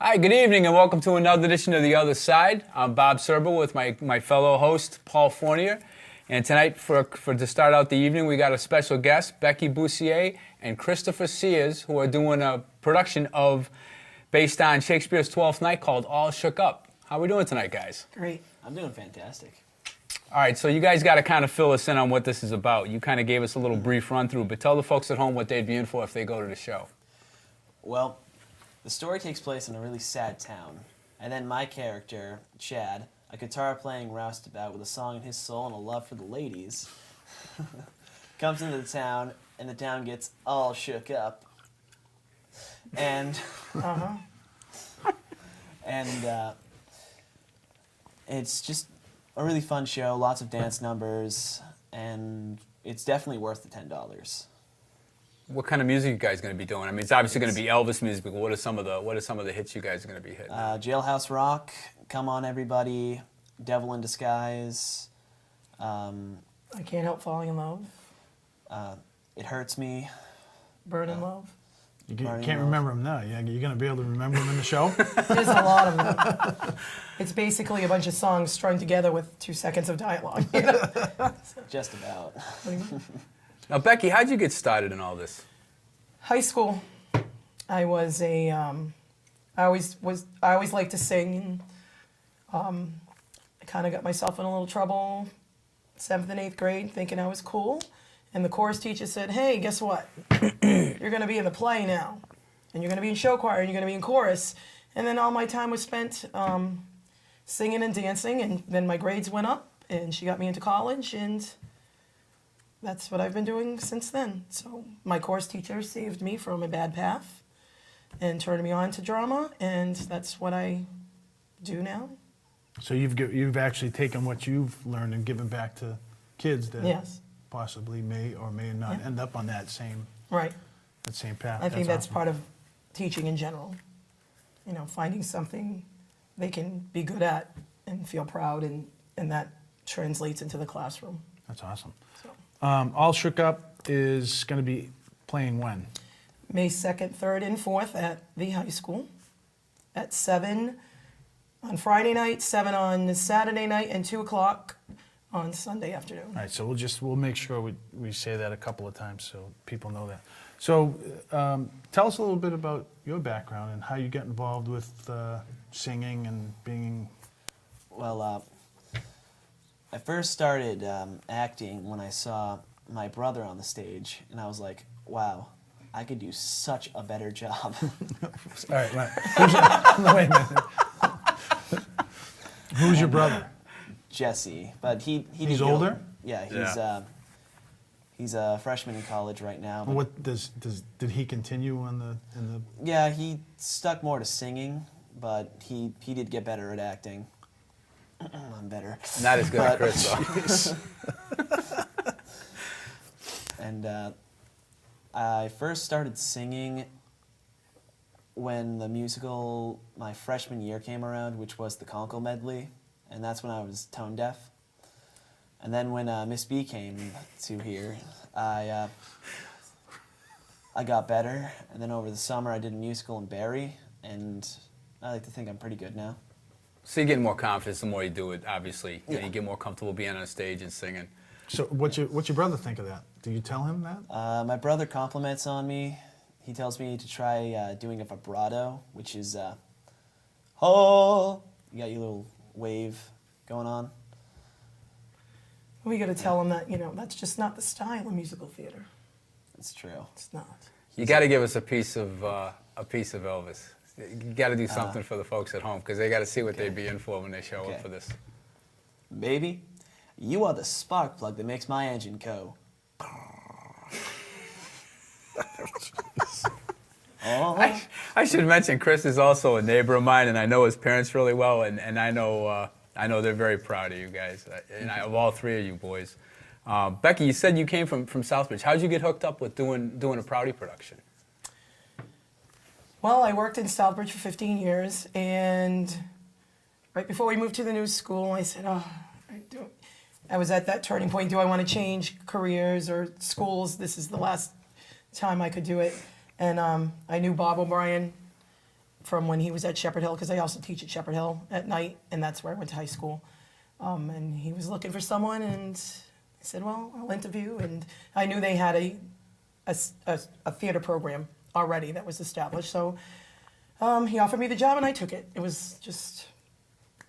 Hi, good evening, and welcome to another edition of The Other Side. I'm Bob Serba with my fellow host, Paul Fournier. And tonight, to start out the evening, we got a special guest, Becky Bussier and Christopher Sears, who are doing a production based on Shakespeare's Twelfth Night called All Shook Up. How are we doing tonight, guys? Great. I'm doing fantastic. All right, so you guys got to kind of fill us in on what this is about. You kind of gave us a little brief run-through, but tell the folks at home what they'd be in for if they go to the show. Well, the story takes place in a really sad town, and then my character, Chad, a guitar-playing roustabout with a song in his soul and a love for the ladies, comes into the town, and the town gets all shook up. And it's just a really fun show, lots of dance numbers, and it's definitely worth the $10. What kind of music you guys going to be doing? I mean, it's obviously going to be Elvis music, but what are some of the hits you guys are going to be hitting? Jailhouse Rock, Come On Everybody, Devil in Disguise. I Can't Help Falling in Love. It Hurts Me. Burn in Love. You Burning can't Love. remember them now. You're going to be able to remember them in the show? There's a lot of them. It's basically a bunch of songs strung together with 2 seconds of dialogue. You know? Just about. Now, Becky, how'd you get started in all this? High school, I was I always liked to sing. I kind of got myself in a little trouble, 7th and 8th grade, thinking I was cool. And the chorus teacher said, "Hey, guess what? You're going to be in the play now, and you're going to be in show choir, and you're going to be in chorus." And then all my time was spent singing and dancing, and then my grades went up, and she got me into college, and that's what I've been doing since then. So my course teacher saved me from a bad path and turned me on to drama, and that's what I do now. So you've actually taken what you've learned and given back to kids that Yes. possibly may or may not Yeah. end up on that same Right. path. I think that's awesome. part of teaching in general. You know, finding something they can be good at and feel proud, and that translates into the classroom. That's awesome. So, All Shook Up is going to be playing when? May 2nd, 3rd, and 4th at the high school at 7 on Friday night, 7 on Saturday night, and 2 o'clock on Sunday afternoon. All right, so we'll make sure we say that a couple of times so people know that. So tell us a little bit about your background and how you got involved with singing and being... Well, I first started acting when I saw my brother on the stage, and I was like, wow, I could do such a better job. All right, wait a minute. Who's your brother? Jesse, but he He's did older? Yeah, he's a freshman in college right now. But What did he continue in the yeah, he stuck more to singing, but he did get better at acting. I'm better. Not as good as But- Chris, though. And I first started singing when the musical my freshman year came around, which was the Conkle Medley, and that's when I was tone deaf. And then when Miss B came to here, I got better, and then over the summer I did a musical in Barrie, and I like to think I'm pretty good now. So you're getting more confidence the more you do it, obviously. You know, Yeah. you get more comfortable being on stage and singing. So what's your brother think of that? Do you tell him that? My brother compliments on me. He tells me to try doing a vibrato, which is, oh, you got your little wave going on. We got to tell them that, you know, that's just not the style of musical theater. It's true. It's not. You got to give us a piece of Elvis. You got to do something for the folks at home because they got to see what they'd be in for when they show Okay. up for this. Baby, you are the spark plug that makes my engine go. Oh, I should mention Chris is also a neighbor of mine, and I know his parents really well, and I know they're very proud of you guys, and of all three of you boys. Becky, you said you came from Southbridge. How'd you get hooked up with doing a Proudy production? Well, I worked in Southbridge for 15 years, and right before we moved to the new school, I said, I was at that turning point. Do I want to change careers or schools? This is the last time I could do it. And I knew Bob O'Brien, from when he was at Shepherd Hill, because I also teach at Shepherd Hill at night, and that's where I went to high school. And he was looking for someone, and I said, well, I'll interview. And I knew they had a theater program already that was established. So he offered me the job, and I took it. It was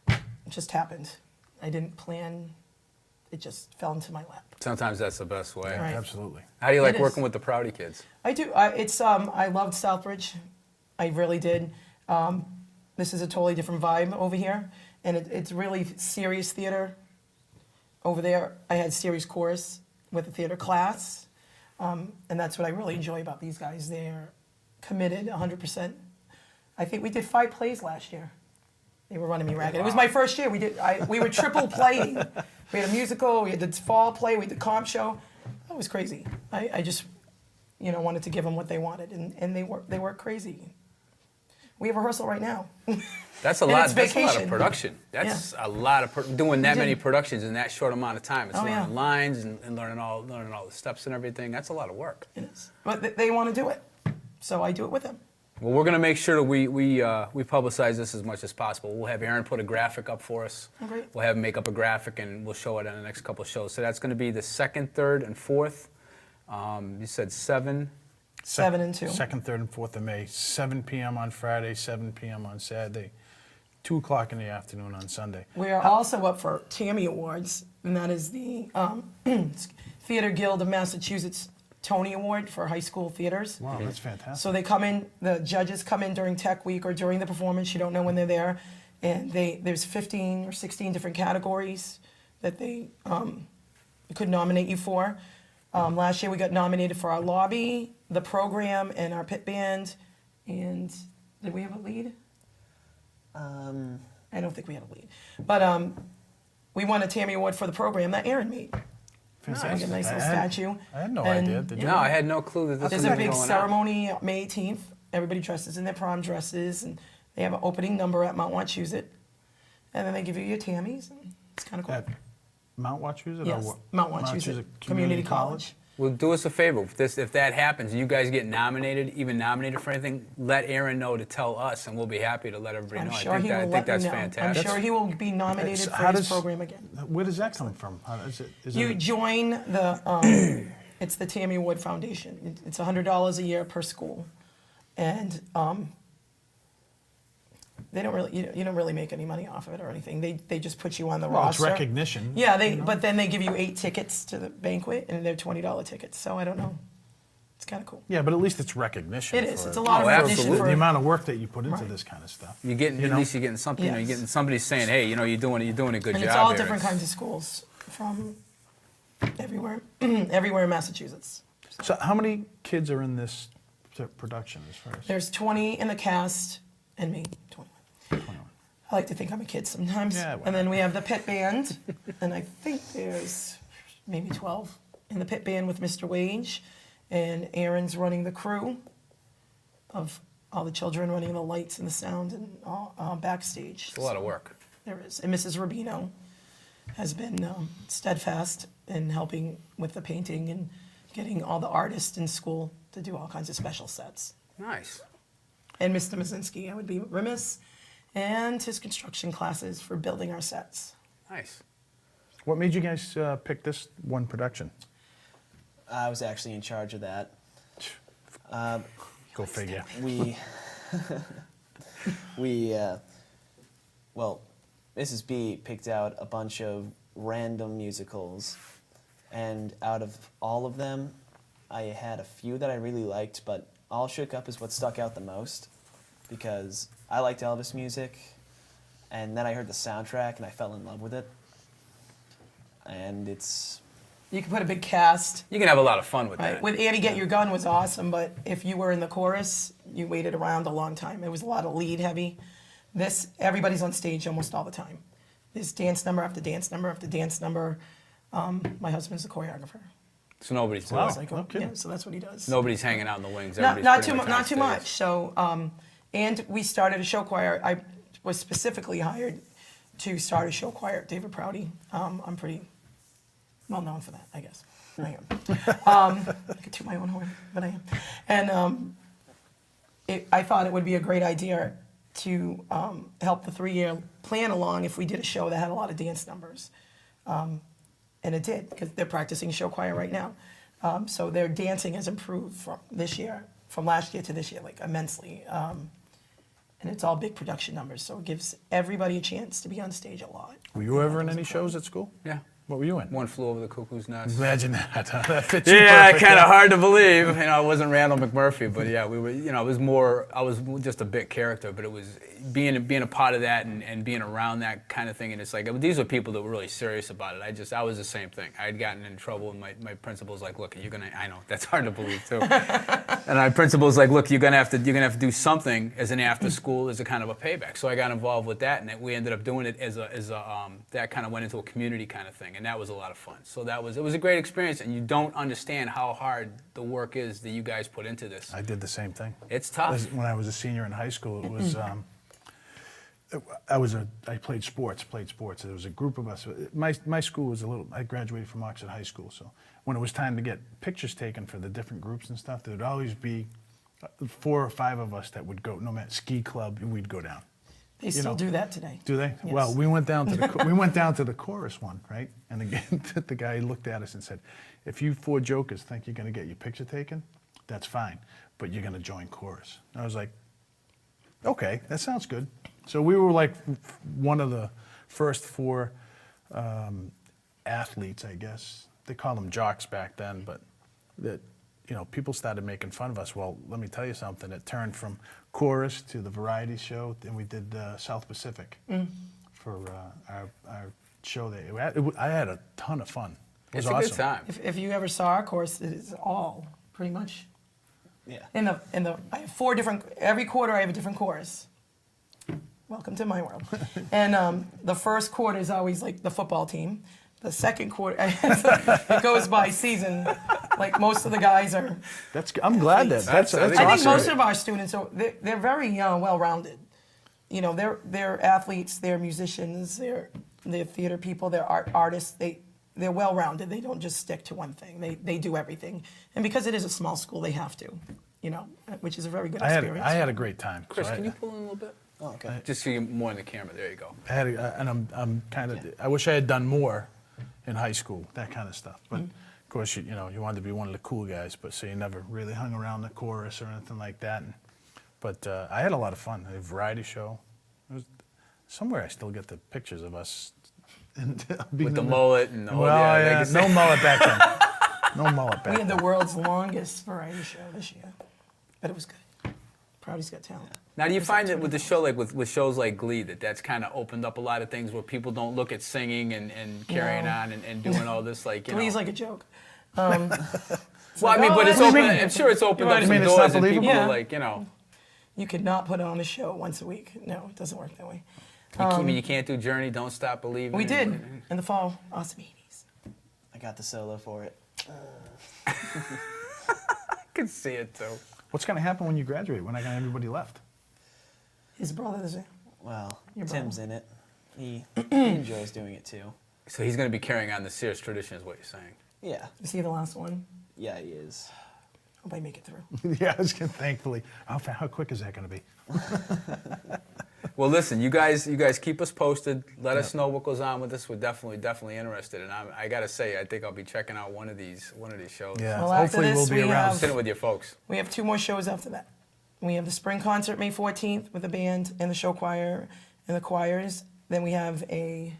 it just happened. I didn't plan. It just fell into my lap. Sometimes that's the best way. Right. Absolutely. How do you like It is. working with the Prouty kids? I do. I loved Southbridge. I really did. This is a totally different vibe over here, and it's really serious theater. Over there, I had series chorus with a theater class, and that's what I really enjoy about these guys. They're committed 100%. I think we did 5 plays last year. They were running me ragged. It was my first year. We were triple playing. We had a musical. We had the fall play. We did comp show. That was crazy. I just, wanted to give them what they wanted, and they work crazy. We have rehearsal right now. That's a And lot. it's That's a lot of vacation. production. That's a lot of doing that We many did. productions in that short amount of time. It's Oh, yeah. learning lines and learning all the steps and everything. That's a lot of work. It is. But they want to do it, so I do it with them. Well, we're going to make sure that we publicize this as much as possible. We'll have Aaron put a graphic up for us. Oh, great. We'll have him make up a graphic, and we'll show it on the next couple of shows. So that's going to be the 2nd, 3rd, and 4th. You said 7. 7 and 2. 2nd, 3rd, and 4th of May, 7 p.m. on Friday, 7 p.m. on Saturday, 2 o'clock in the afternoon on Sunday. We are also up for Tammy Awards, and that is the Theater Guild of Massachusetts Tony Award for high school theaters. Wow, that's fantastic. So they come in, the judges come in during Tech Week or during the performance. You don't know when they're there, and there's 15 or 16 different categories that they could nominate you for. Last year we got nominated for our lobby, the program, and our pit band. And did we have a lead? I don't think we had a lead, but we won a Tammy Award for the program that Aaron made. Fantastic. Like a nice little I had- statue. I had no And- idea. Did you? No, I had no clue that this There's was a going big on. ceremony May 18th. Everybody dresses in their prom dresses, and they have an opening number at Mount Wachusett. And then they give you your Tammys, and it's kind of cool. At Mount Wachusett? Yes, or what? Mount Wachusett Community College. Well, do us a favor. If that happens, you guys get nominated for anything, let Aaron know to tell us, and we'll be happy to let everybody I'm know. sure I he will think let me that's know. fantastic. I'm sure he will be nominated It's- for how his does- program again. Where does that come from? How is it? Is You it join the, it's the Tammy Wood Foundation. It's $100 a year per school. And they don't really, you don't really make any money off of it or anything. They just put you on the well, it's roster. recognition. Yeah, but then they give you 8 tickets to the banquet, and they're $20 tickets. So I don't know. It's kind of cool. Yeah, but at least it's recognition. It is. for It's a lot of Oh, recognition absolutely. for the amount of work that you put into Right. this kind of stuff. You're getting You at know? least you're getting something. You're Yes. getting somebody saying, "Hey, you're doing a good and job." it's all here." different kinds of schools from everywhere, everywhere in Massachusetts. So, how many kids are in this production? As far as There's 20 in the cast, and me, 21. 21. I like to think I'm a kid sometimes. Yeah, and then we have the pit band, and I think there's maybe 12 in the pit band with Mr. Wage, and Aaron's running the crew of all the children, running the lights and the sound and all backstage. It's a lot of work. There is. And Mrs. Rubino has been steadfast in helping with the painting and getting all the artists in school to do all kinds of special sets. Nice. And Mr. Mazinski, I would be remiss, and his construction classes for building our sets. Nice. What made you guys pick this one production? I was actually in charge of that. Go figure. We, well, Mrs. B picked out a bunch of random musicals, and out of all of them, I had a few that I really liked, but All Shook Up is what stuck out the most, because I liked Elvis music, and then I heard the soundtrack, and I fell in love with it. And it's, You could put a big cast. You can have a lot of fun with Right. that. With Annie Get Your Gun was awesome, but if you were in the chorus, you waited around a long time. It was a lot of lead heavy. This, everybody's on stage almost all the time. There's dance number after dance number after dance number. My husband's the choreographer. So nobody's Wow. It's like, no kidding. yeah, so that's what he does. nobody's hanging out in the wings. Not, Everybody's not pretty too much much. on Not too stage. much. So, and we started a show choir. I was specifically hired to start a show choir at David Prouty. I'm pretty well known for that, I guess. I am. I could toot my own horn, but I am. And I thought it would be a great idea to help the 3-year plan along if we did a show that had a lot of dance numbers. And it did, because they're practicing show choir right now. So their dancing has improved from last year to this year, like immensely. And it's all big production numbers, so it gives everybody a chance to be on stage a lot. Were you ever in any shows at school? Yeah. What were you in? One Flew Over the Cuckoo's Nest. Imagine that. That fits you Yeah, perfect. kind of hard to believe. You know, it wasn't Randall McMurphy, but yeah, we were. You know, it was more. I was just a bit character, but it was being a part of that and being around that kind of thing. And it's like these are people that were really serious about it. I was the same thing. I had gotten in trouble, and my principal's like, "Look, you're gonna." I know that's hard to believe too. And my principal's like, "Look, you're gonna have to do something as an after school as a kind of a payback." So I got involved with that, and we ended up doing it as a that kind of went into a community kind of thing, and that was a lot of fun. So it was a great experience, and you don't understand how hard the work is that you guys put into this. I did the same thing. It's tough. When I was a senior in high school, it was I played sports. There was a group of us. My school was I graduated from Oxford High School, so when it was time to get pictures taken for the different groups and stuff, there would always be 4 or 5 of us that would go. No matter ski club, we'd go down. They still do that today. Do they? Yes. Well, we went down to the chorus one, right? And again, the guy looked at us and said, "If you 4 jokers think you're going to get your picture taken, that's fine, but you're going to join chorus." And I was like, "Okay, that sounds good." So we were like one of the first 4 athletes, I guess. They called them jocks back then, but that people started making fun of us. Well, let me tell you something. It turned from chorus to the variety show, then we did South Pacific for our show there. I had a ton of fun. It was It's a awesome. good time. If you ever saw our course, it is all pretty much Yeah. I have 4 different. Every quarter, I have a different chorus. Welcome to my world. And the first quarter is always like the football team. The second quarter, it goes by season. Like most of the guys are. I'm glad that that's I awesome. I think most of our students are. They're very well-rounded. They're athletes, they're musicians, they're theater people, they're artists. They're well-rounded. They don't just stick to one thing. They do everything. And because it is a small school, they have to. Which is a very good experience. I had a great time. Chris, So can you pull in a little bit? Oh, okay. Just so you more in the camera. There you go. and I'm kind of. I wish I had done more in high school, that kind of stuff. But of course, you wanted to be one of the cool guys, but so you never really hung around the chorus or anything like that. But I had a lot of fun. A variety show. Somewhere I still get the pictures of us. With the mullet and the whole Well, yeah, yeah, like- no mullet back then. No mullet back We had then. the world's longest variety show this year, but it was good. Proudy's Got Talent. Now, do you find that with the show, like with shows like Glee, that's kind of opened up a lot of things where people don't look at singing and carrying No. on and doing all this, like, you Glee's know. like a joke. Well, I mean, oh, but it's what do open. you mean? I'm sure it's opened You up some mean it's doors not and people believable? are Yeah. like, you know. You could not put on a show once a week. No, it doesn't work that way. I mean, you can't do Journey, Don't Stop Believing. We did in the fall. Awesome 80s. I got the solo for it. I could see it too. What's going to happen when you graduate? When everybody left? His brother's there. Well, Your Tim's in it. He enjoys doing it too. So he's going to be carrying on the Sears tradition, is what you're saying. Yeah. Is he the last one? Yeah, he is. Hope I make it through. Yeah, I was gonna, thankfully. How quick is that going to be? Well, listen, you guys keep us posted. Let us know what goes on with this. We're definitely interested. And I got to say, I think I'll be checking out one of these shows. Yeah. Well, after Hopefully this, we'll be we around. have- Sitting with your folks. We have 2 more shows after that. We have the spring concert May 14th with the band and the show choir and the choirs. Then we have a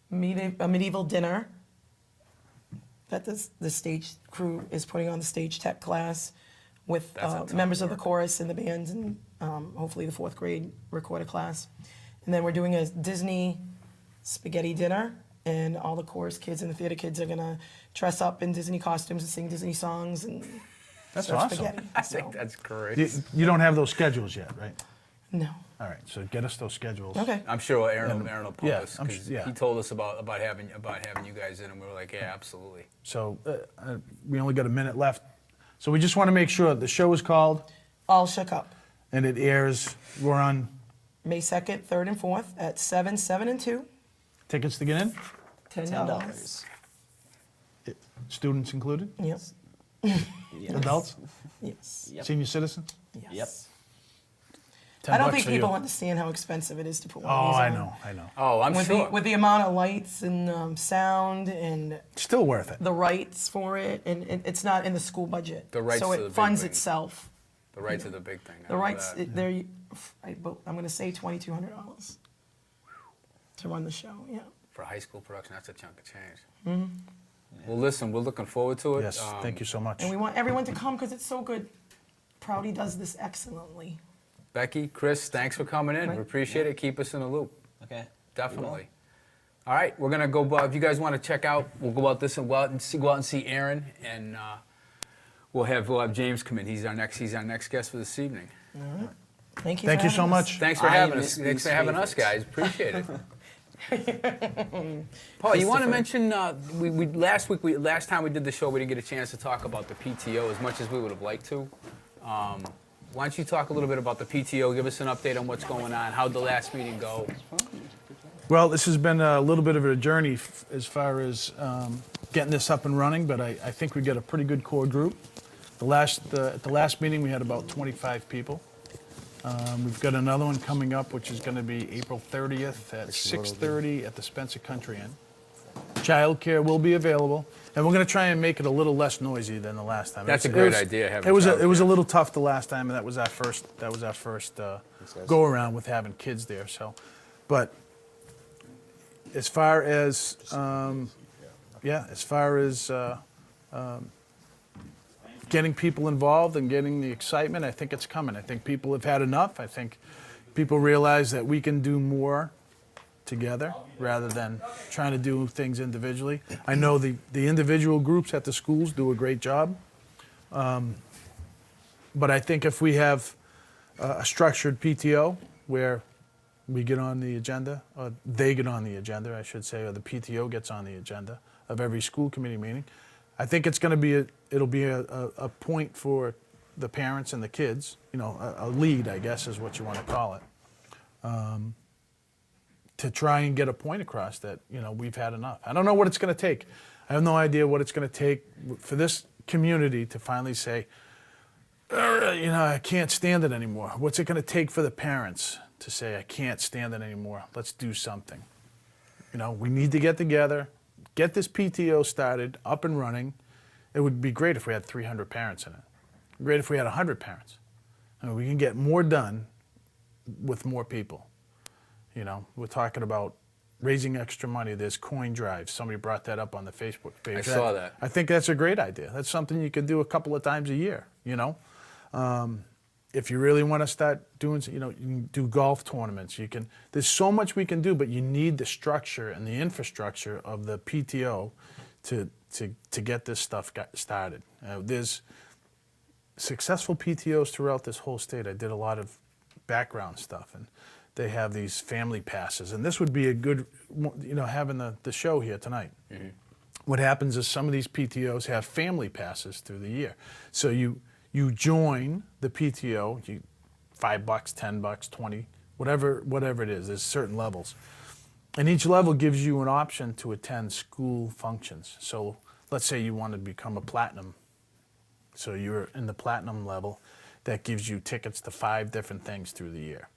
medieval dinner that the stage crew is putting on, the stage tech class with That's a ton of members of the work. chorus and the band and hopefully the 4th grade recorder class. And then we're doing a Disney spaghetti dinner, and all the chorus kids and the theater kids are gonna dress up in Disney costumes and sing Disney songs and That's serve awesome. spaghetti. I So, think that's great. You don't have those schedules yet, right? no. All right, so get us those schedules. Okay. I'm sure Aaron will pump Yeah, us I'm because yeah. he told us about having you guys in, and we were like, yeah, absolutely. So we only got a minute left. So we just want to make sure the show is called All Shook Up. and it airs. We're on May 2nd, 3rd, and 4th at 7, 7, and 2. tickets to get in, $10. students included, Yes. Yes. adults, Yes. Yep. senior citizens. Yes. Yep. I don't $10 think for you. people understand how expensive it is to put one Oh, of these I on. know. Oh, I'm With sure. the amount of lights and sound and Still worth it. the rights for it, and it's not in the school budget. The rights so to the it big funds thing. itself. The rights of the big thing. I The know rights, that. they're, I'm going to say $2,200 to run the show. Yeah. For a high school production, that's a chunk of change. Well, listen, we're looking forward to it. Yes, thank you so much. And we want everyone to come because it's so good. Proudy does this excellently. Becky, Chris, thanks for coming in. Right. We appreciate it. Keep us in the loop. Okay. Definitely. All right, we're gonna go. If you guys want to check out, we'll go out this and go out and see Aaron, and we'll have James come in. He's our next guest for this evening. Thank you. Thank for you so having us. much. Thanks for I having miss us. Thanks for these having us, favorites. guys. Appreciate it. Paul, you want to mention? We last time we did the show, we didn't get a chance to talk about the PTO as much as we would have liked to. Why don't you talk a little bit about the PTO? Give us an update on what's going on. How'd the last meeting go? Well, this has been a little bit of a journey as far as getting this up and running, but I think we got a pretty good core group. At the last meeting, we had about 25 people. We've got another one coming up, which is going to be April 30th at 6:30 at the Spencer Country Inn. Childcare will be available, and we're going to try and make it a little less noisy than the last time. That's a great idea, having It was a childcare. little tough the last time, and that was our first go around with having kids there. So, but as far as getting people involved and getting the excitement, I think it's coming. I think people have had enough. I think people realize that we can do more together rather than trying to do things individually. I know the individual groups at the schools do a great job. But I think if we have a structured PTO where we get on the agenda, or they get on the agenda, I should say, or the PTO gets on the agenda of every school committee meeting, I think it's going to be a point for the parents and the kids, a lead, I guess is what you want to call it, to try and get a point across that, we've had enough. I don't know what it's going to take. I have no idea what it's going to take for this community to finally say, I can't stand it anymore. What's it going to take for the parents to say, I can't stand it anymore? Let's do something. We need to get together, get this PTO started, up and running. It would be great if we had 300 parents in it. Great if we had 100 parents. We can get more done with more people. We're talking about raising extra money. There's coin drives. Somebody brought that up on the Facebook page. I saw that. I think that's a great idea. That's something you could do a couple of times a year, If you really want to start doing, you can do golf tournaments. There's so much we can do, but you need the structure and the infrastructure of the PTO to get this stuff started. There's successful PTOs throughout this whole state. I did a lot of background stuff, and they have these family passes. And this would be a good, having the show here tonight. Mm-hmm. What happens is some of these PTOs have family passes through the year. So you join the PTO, $5, $10, 20, whatever it is. There's certain levels. And each level gives you an option to attend school functions. So let's say you want to become a platinum. So you're in the platinum level. That gives you tickets to 5 different things through the year.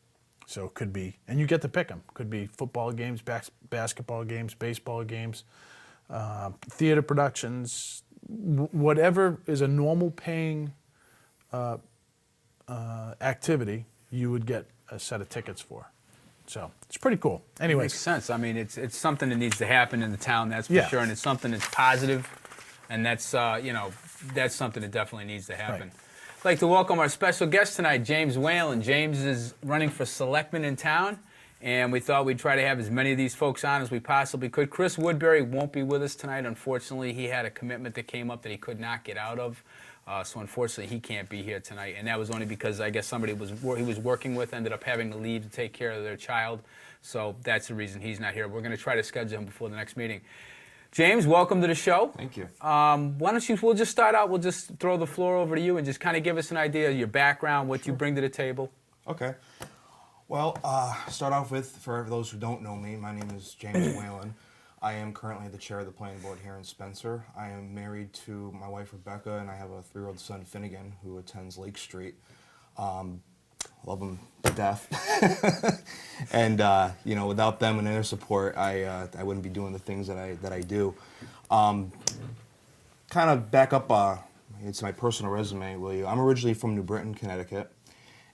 So it could be, and you get to pick them. Could be football games, basketball games, baseball games, theater productions, whatever is a normal paying activity, you would get a set of tickets for. So it's pretty cool. Anyways, Makes sense. I mean, it's something that needs to happen in the town, that's for Yeah. sure, and it's something that's positive, and that's that's something that definitely needs to happen. Right. I'd like to welcome our special guest tonight, James Whalen. James is running for selectman in town, and we thought we'd try to have as many of these folks on as we possibly could. Chris Woodbury won't be with us tonight. Unfortunately, he had a commitment that came up that he could not get out of. So unfortunately, he can't be here tonight, and that was only because I guess somebody he was working with ended up having to leave to take care of their child. So that's the reason he's not here. We're going to try to schedule him before the next meeting. James, welcome to the show. Thank you. Why don't you? We'll just start out. We'll just throw the floor over to you and just kind of give us an idea of your background, what you bring to the table. Okay. Well, start off with, for those who don't know me, my name is James Whalen. I am currently the chair of the planning board here in Spencer. I am married to my wife Rebecca, and I have a 3-year-old son Finnegan who attends Lake Street. love them to death. And you know, without them and their support, I wouldn't be doing the things that I do. Kind of back up, it's my personal resume, will you? I'm originally from New Britain, Connecticut,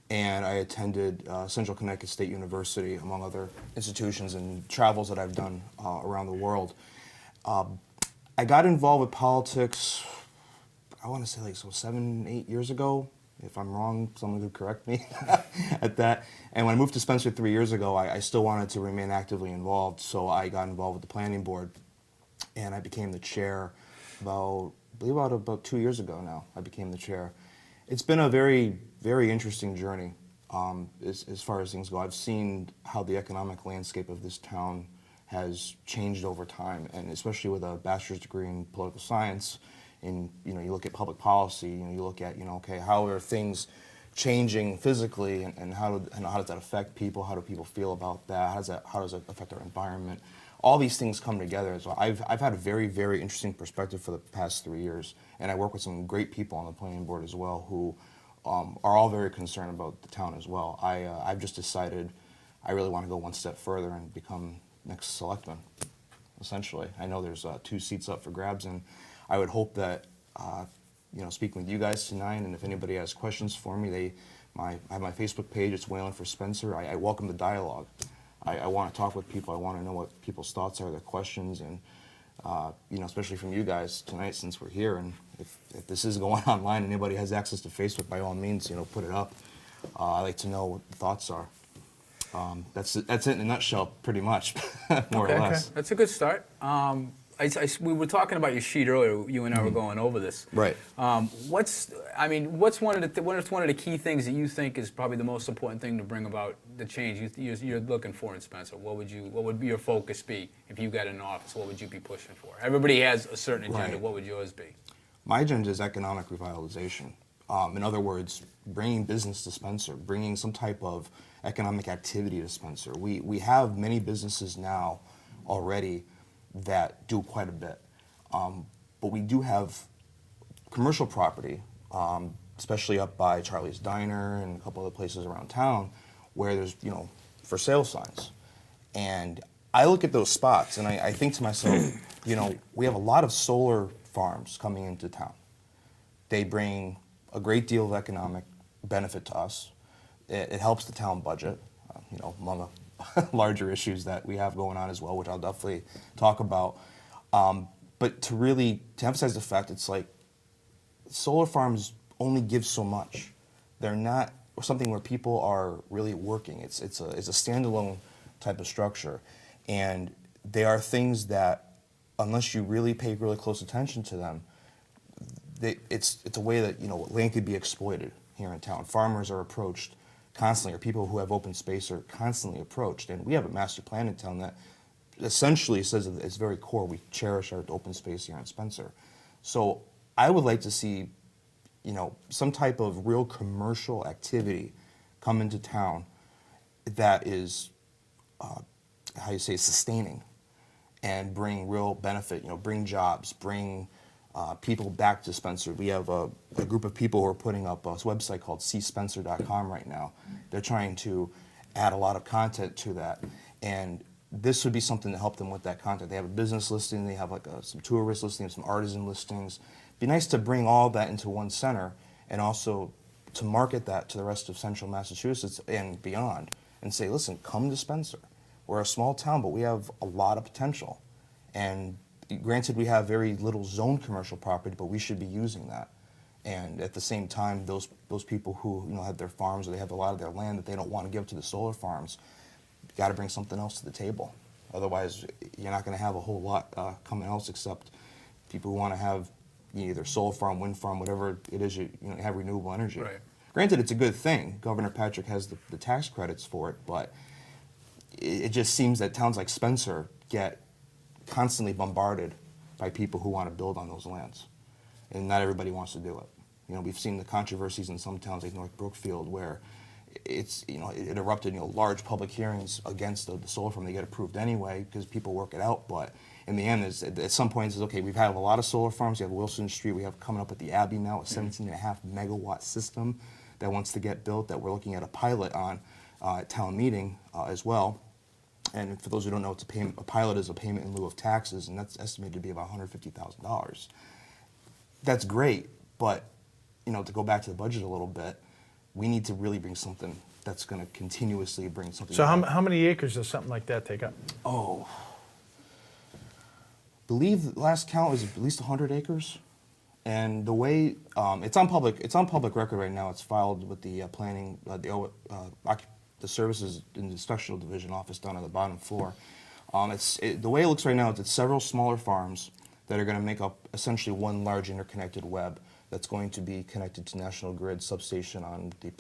and I attended Central Connecticut State University, among other institutions and travels that I've done around the world. I got involved with politics, I want to say like 7, 8 years ago. If I'm wrong, someone could correct me at that. And when I moved to Spencer 3 years ago, I still wanted to remain actively involved, so I got involved with the planning board, and I became the chair about 2 years ago now. I became the chair. It's been a very, very interesting journey as far as things go. I've seen how the economic landscape of this town has changed over time, and especially with a bachelor's degree in political science, and you know, you look at public policy, you know, you look at, you know, okay, how are things changing physically, and how does that affect people? How do people feel about that? How does it affect our environment? All these things come together. So I've had a very, very interesting perspective for the past 3 years, and I work with some great people on the planning board as well who are all very concerned about the town as well. I've just decided I really want to go one step further and become next selectman, essentially. I know there's 2 seats up for grabs, and I would hope that, you know, speaking with you guys tonight, and if anybody has questions for me, I have my Facebook page, it's Whalen for Spencer. I welcome the dialogue. I want to talk with people. I want to know what people's thoughts are, their questions, and you know, especially from you guys tonight since we're here. And if this is going online, and anybody has access to Facebook, by all means, you know, put it up. I like to know what the thoughts are. That's it in a nutshell, pretty much, more or less. That's a good start. We were talking about your sheet earlier. You and I were going over this. Right. What's one of the key things that you think is probably the most important thing to bring about the change you're looking for in Spencer? What would your focus be if you got in office? What would you be pushing for? Everybody has a certain agenda. Right. What would yours be? My agenda is economic revitalization. In other words, bringing business to Spencer, bringing some type of economic activity to Spencer. We have many businesses now already that do quite a bit. But we do have commercial property, especially up by Charlie's Diner and a couple other places around town, where there's, you know, for sale signs. And I look at those spots and I think to myself, you know, we have a lot of solar farms coming into town. They bring a great deal of economic benefit to us. It helps the town budget, you know, among larger issues that we have going on as well, which I'll definitely talk about. But to emphasize the fact, it's like solar farms only give so much. They're not something where people are really working. It's a standalone type of structure, and they are things that, unless you really pay really close attention to them, it's a way that, you know, land could be exploited here in town. Farmers are approached constantly, or people who have open space are constantly approached. And we have a master plan in town that essentially says at its very core, we cherish our open space here in Spencer. So I would like to see, you know, some type of real commercial activity come into town that is, sustaining and bring real benefit, you know, bring jobs, bring people back to Spencer. We have a group of people who are putting up a website called cspencer.com right now. They're trying to add a lot of content to that, and this would be something to help them with that content. They have a business listing, they have like some tourist listings, some artisan listings. It'd be nice to bring all that into one center and also to market that to the rest of central Massachusetts and beyond and say, listen, come to Spencer. We're a small town, but we have a lot of potential. And granted, we have very little zoned commercial property, but we should be using that. And at the same time, those people who, you know, have their farms, or they have a lot of their land that they don't want to give to the solar farms, you got to bring something else to the table. Otherwise, you're not going to have a whole lot coming else except people who want to have either solar farm, wind farm, whatever it is, you know, have renewable energy. Right. Granted, it's a good thing. Governor Patrick has the tax credits for it, but it just seems that towns like Spencer get constantly bombarded by people who want to build on those lands, and not everybody wants to do it. You know, we've seen the controversies in some towns like North Brookfield where it's, you know, it erupted, you know, large public hearings against the solar farm. They get approved anyway because people work it out, but in the end, at some point, it's okay, we've had a lot of solar farms. You have Wilson Street. We have coming up at the Abbey now, a 17.5 megawatt system that wants to get built that we're looking at a pilot on at town meeting as well. And for those who don't know, a pilot is a payment in lieu of taxes, and that's estimated to be about $150,000. That's great, but to go back to the budget a little bit, we need to really bring something that's going to continuously bring something. So back. how many acres does something like that take up? Oh, believe the last count is at least 100 acres, and the way it's on public record right now. It's filed with the planning, the services and the instructional division office down on the bottom floor. The way it looks right now is it's several smaller farms that are going to make up essentially one large interconnected web that's going to be connected to National Grid substation on the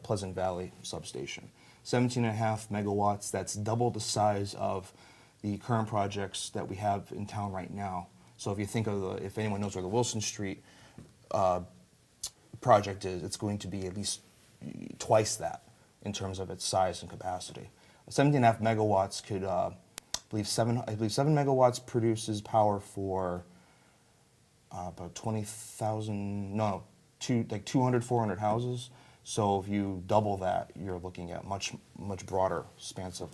Pleasant Valley substation. 17.5 megawatts, that's double the size of the current projects that we have in town right now. So if you think of if anyone knows where the Wilson Street project is, it's going to be at least twice that in terms of its size and capacity. 17.5 megawatts could, I believe 7 megawatts produces power for about 20,000, no, 200, 400 houses. So if you double that, you're looking at much broader expanse of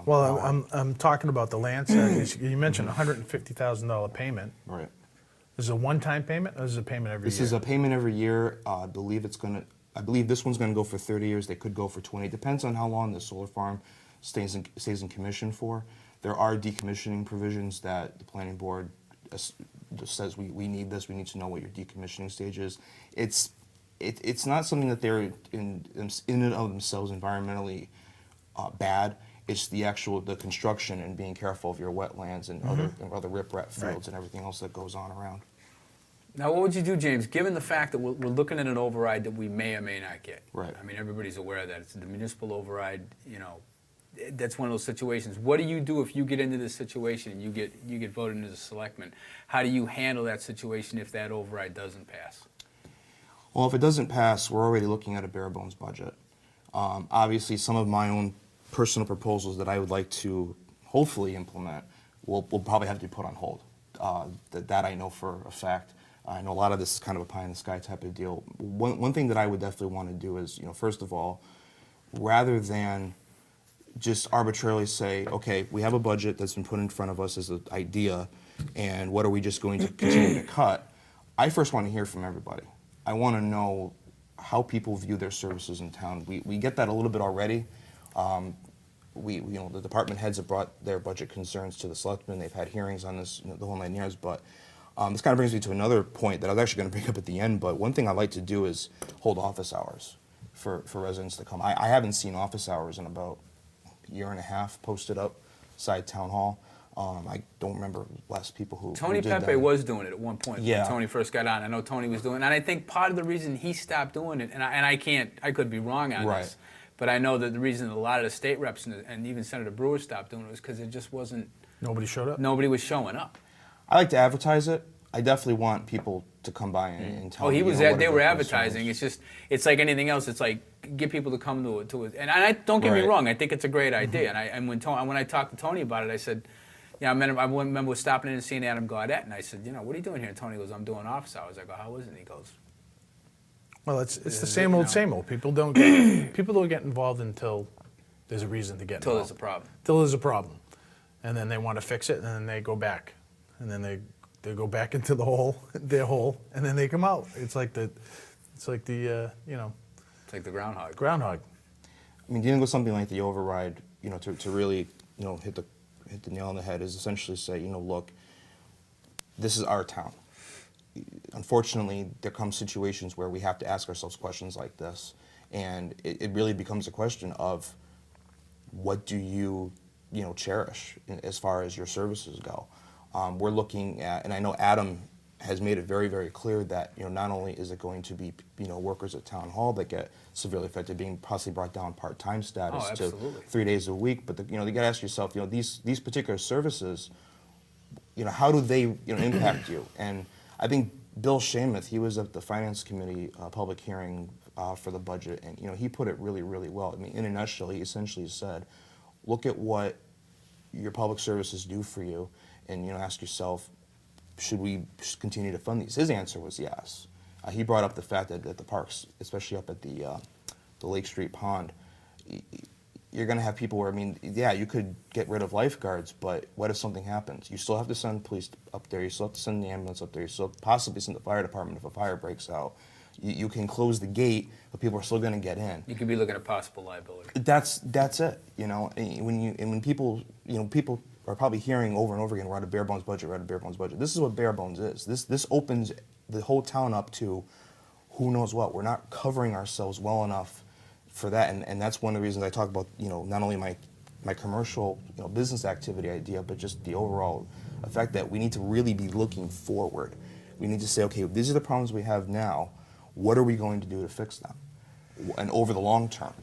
Well, power. I'm talking about the land side. You mentioned $150,000 payment. Right. Is it a one-time payment, or is it a payment every This year? is a payment every year. I believe this one's gonna go for 30 years. They could go for 20. It depends on how long the solar farm stays in commission for. There are decommissioning provisions that the planning board says we need this. We need to know what your decommissioning stage is. It's not something that they're in and of themselves environmentally bad. It's the construction and being careful of your wetlands and other riprap fields Right. and everything else that goes on around. Now, what would you do, James, given the fact that we're looking at an override that we may or may not get? Right. I mean, everybody's aware of that. It's the municipal override, that's one of those situations. What do you do if you get into this situation and you get voted into the selectman? How do you handle that situation if that override doesn't pass? Well, if it doesn't pass, we're already looking at a bare bones budget. Obviously, some of my own personal proposals that I would like to hopefully implement will probably have to be put on hold. That I know for a fact. I know a lot of this is kind of a pie in the sky type of deal. One thing that I would definitely want to do is, first of all, rather than just arbitrarily say, okay, we have a budget that's been put in front of us as an idea, and what are we just going to continue to cut? I first want to hear from everybody. I want to know how people view their services in town. We get that a little bit already. The department heads have brought their budget concerns to the selectmen. They've had hearings on this, the whole 9 years. But this kind of brings me to another point that I was actually going to bring up at the end. But one thing I like to do is hold office hours for residents to come. I haven't seen office hours in about a year and a half posted up outside town hall. I don't remember last people who Tony did Pepe that. was doing it at one point Yeah. when Tony first got on. I know Tony was doing it. And I think part of the reason he stopped doing it, and I could be wrong on Right. this, but I know that the reason a lot of the state reps and even Senator Brewer stopped doing it was because it just wasn't, Nobody showed up? nobody was showing up. I like to advertise it. I definitely want people to come by and tell Oh, me. he was what at, they are were their advertising. concerns. It's like anything else. It's like get people to come to it. And I don't get me Right. wrong. I think it's a great idea. And when I talked to Tony about it, I said, I remember stopping in and seeing Adam Gaudette, and I said, what are you doing here? And Tony goes, I'm doing office hours. I go, how is it? And he goes, Well, it's the Is same it old, now? same old. People don't get involved until there's a reason to get until involved. there's a problem. Till there's a problem, and then they want to fix it, and then they go back, and then they go back into their hole, and then they come out. It's like the It's like the groundhog. groundhog. I mean, dealing with something like the override, to really, hit the nail on the head is essentially say, look, this is our town. Unfortunately, there come situations where we have to ask ourselves questions like this, and it really becomes a question of what do you, cherish as far as your services go. We're looking at, and I know Adam has made it very, very clear that not only is it going to be workers at town hall that get severely affected, being possibly brought down part-time status Oh, to absolutely. 3 days a week, but you got to ask yourself, these particular services, how do they impact you? And I think Bill Shamuth, he was at the Finance Committee public hearing for the budget, and he put it really, really well. I mean, in a nutshell, he essentially said, look at what your public services do for you, and ask yourself, should we continue to fund these? His answer was yes. He brought up the fact that at the parks, especially up at the the Lake Street Pond, you're going to have people where, I mean, yeah, you could get rid of lifeguards, but what if something happens? You still have to send police up there. You still have to send the ambulance up there. You still possibly send the fire department if a fire breaks out. You can close the gate, but people are still going to get in. You could be looking at possible liability. That's it. You know, and when people, you know, people are probably hearing over and over again, we're at a bare bones budget, we're at a bare bones budget. This is what bare bones is. This opens the whole town up to who knows what. We're not covering ourselves well enough for that, and that's one of the reasons I talk about, you know, not only my commercial, you know, business activity idea, but just the overall effect that we need to really be looking forward. We need to say, okay, these are the problems we have now. What are we going to do to fix them, and over the long term?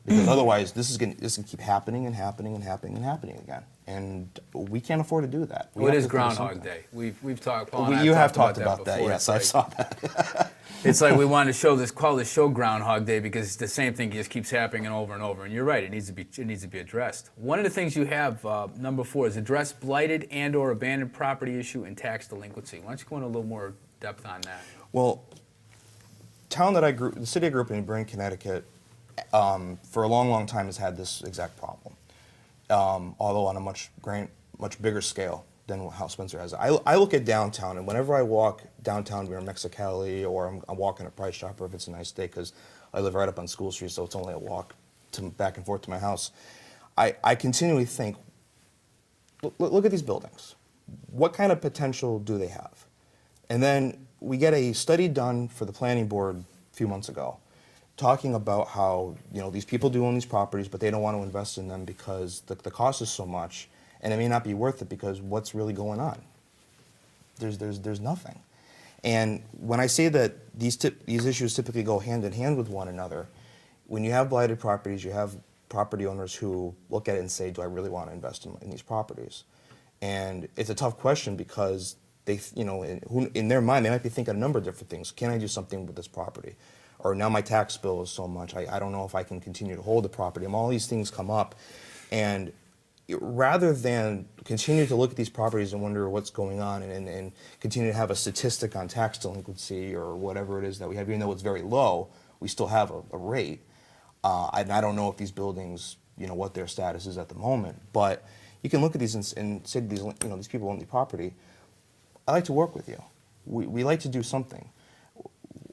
Because otherwise, this is going to keep happening and happening and happening and happening again, and we can't afford to do that. We What have is to think of Groundhog something. Day? We've talked. Paul and I You have talked talked about that. before. Yes, It's I like- saw that. It's like we wanted to call this show Groundhog Day because it's the same thing just keeps happening over and over. And you're right, it needs to be addressed. One of the things you have, number 4, is address blighted and/or abandoned property issue and tax delinquency. Why don't you go into a little more depth on that? Well, the city I grew up in, Brain, Connecticut, for a long, long time has had this exact problem, although on a much bigger scale than how Spencer has. I look at downtown, and whenever I walk downtown near Mexicali, or I'm walking a Price Chopper if it's a nice day, because I live right up on School Street, so it's only a walk back and forth to my house, I continually think, look at these buildings. What kind of potential do they have? And then we get a study done for the planning board a few months ago, talking about how, you know, these people do own these properties, but they don't want to invest in them because the cost is so much, and it may not be worth it because what's really going on? There's nothing. And when I say that these issues typically go hand in hand with one another, when you have blighted properties, you have property owners who look at it and say, do I really want to invest in these properties? And it's a tough question because they, you know, in their mind, they might be thinking a number of different things. Can I do something with this property? Or now my tax bill is so much, I don't know if I can continue to hold the property. And all these things come up. And rather than continue to look at these properties and wonder what's going on and continue to have a statistic on tax delinquency or whatever it is that we have, even though it's very low, we still have a rate. And I don't know if these buildings, you know, what their status is at the moment, but you can look at these and say to these, you know, these people own the property, I like to work with you. We like to do something.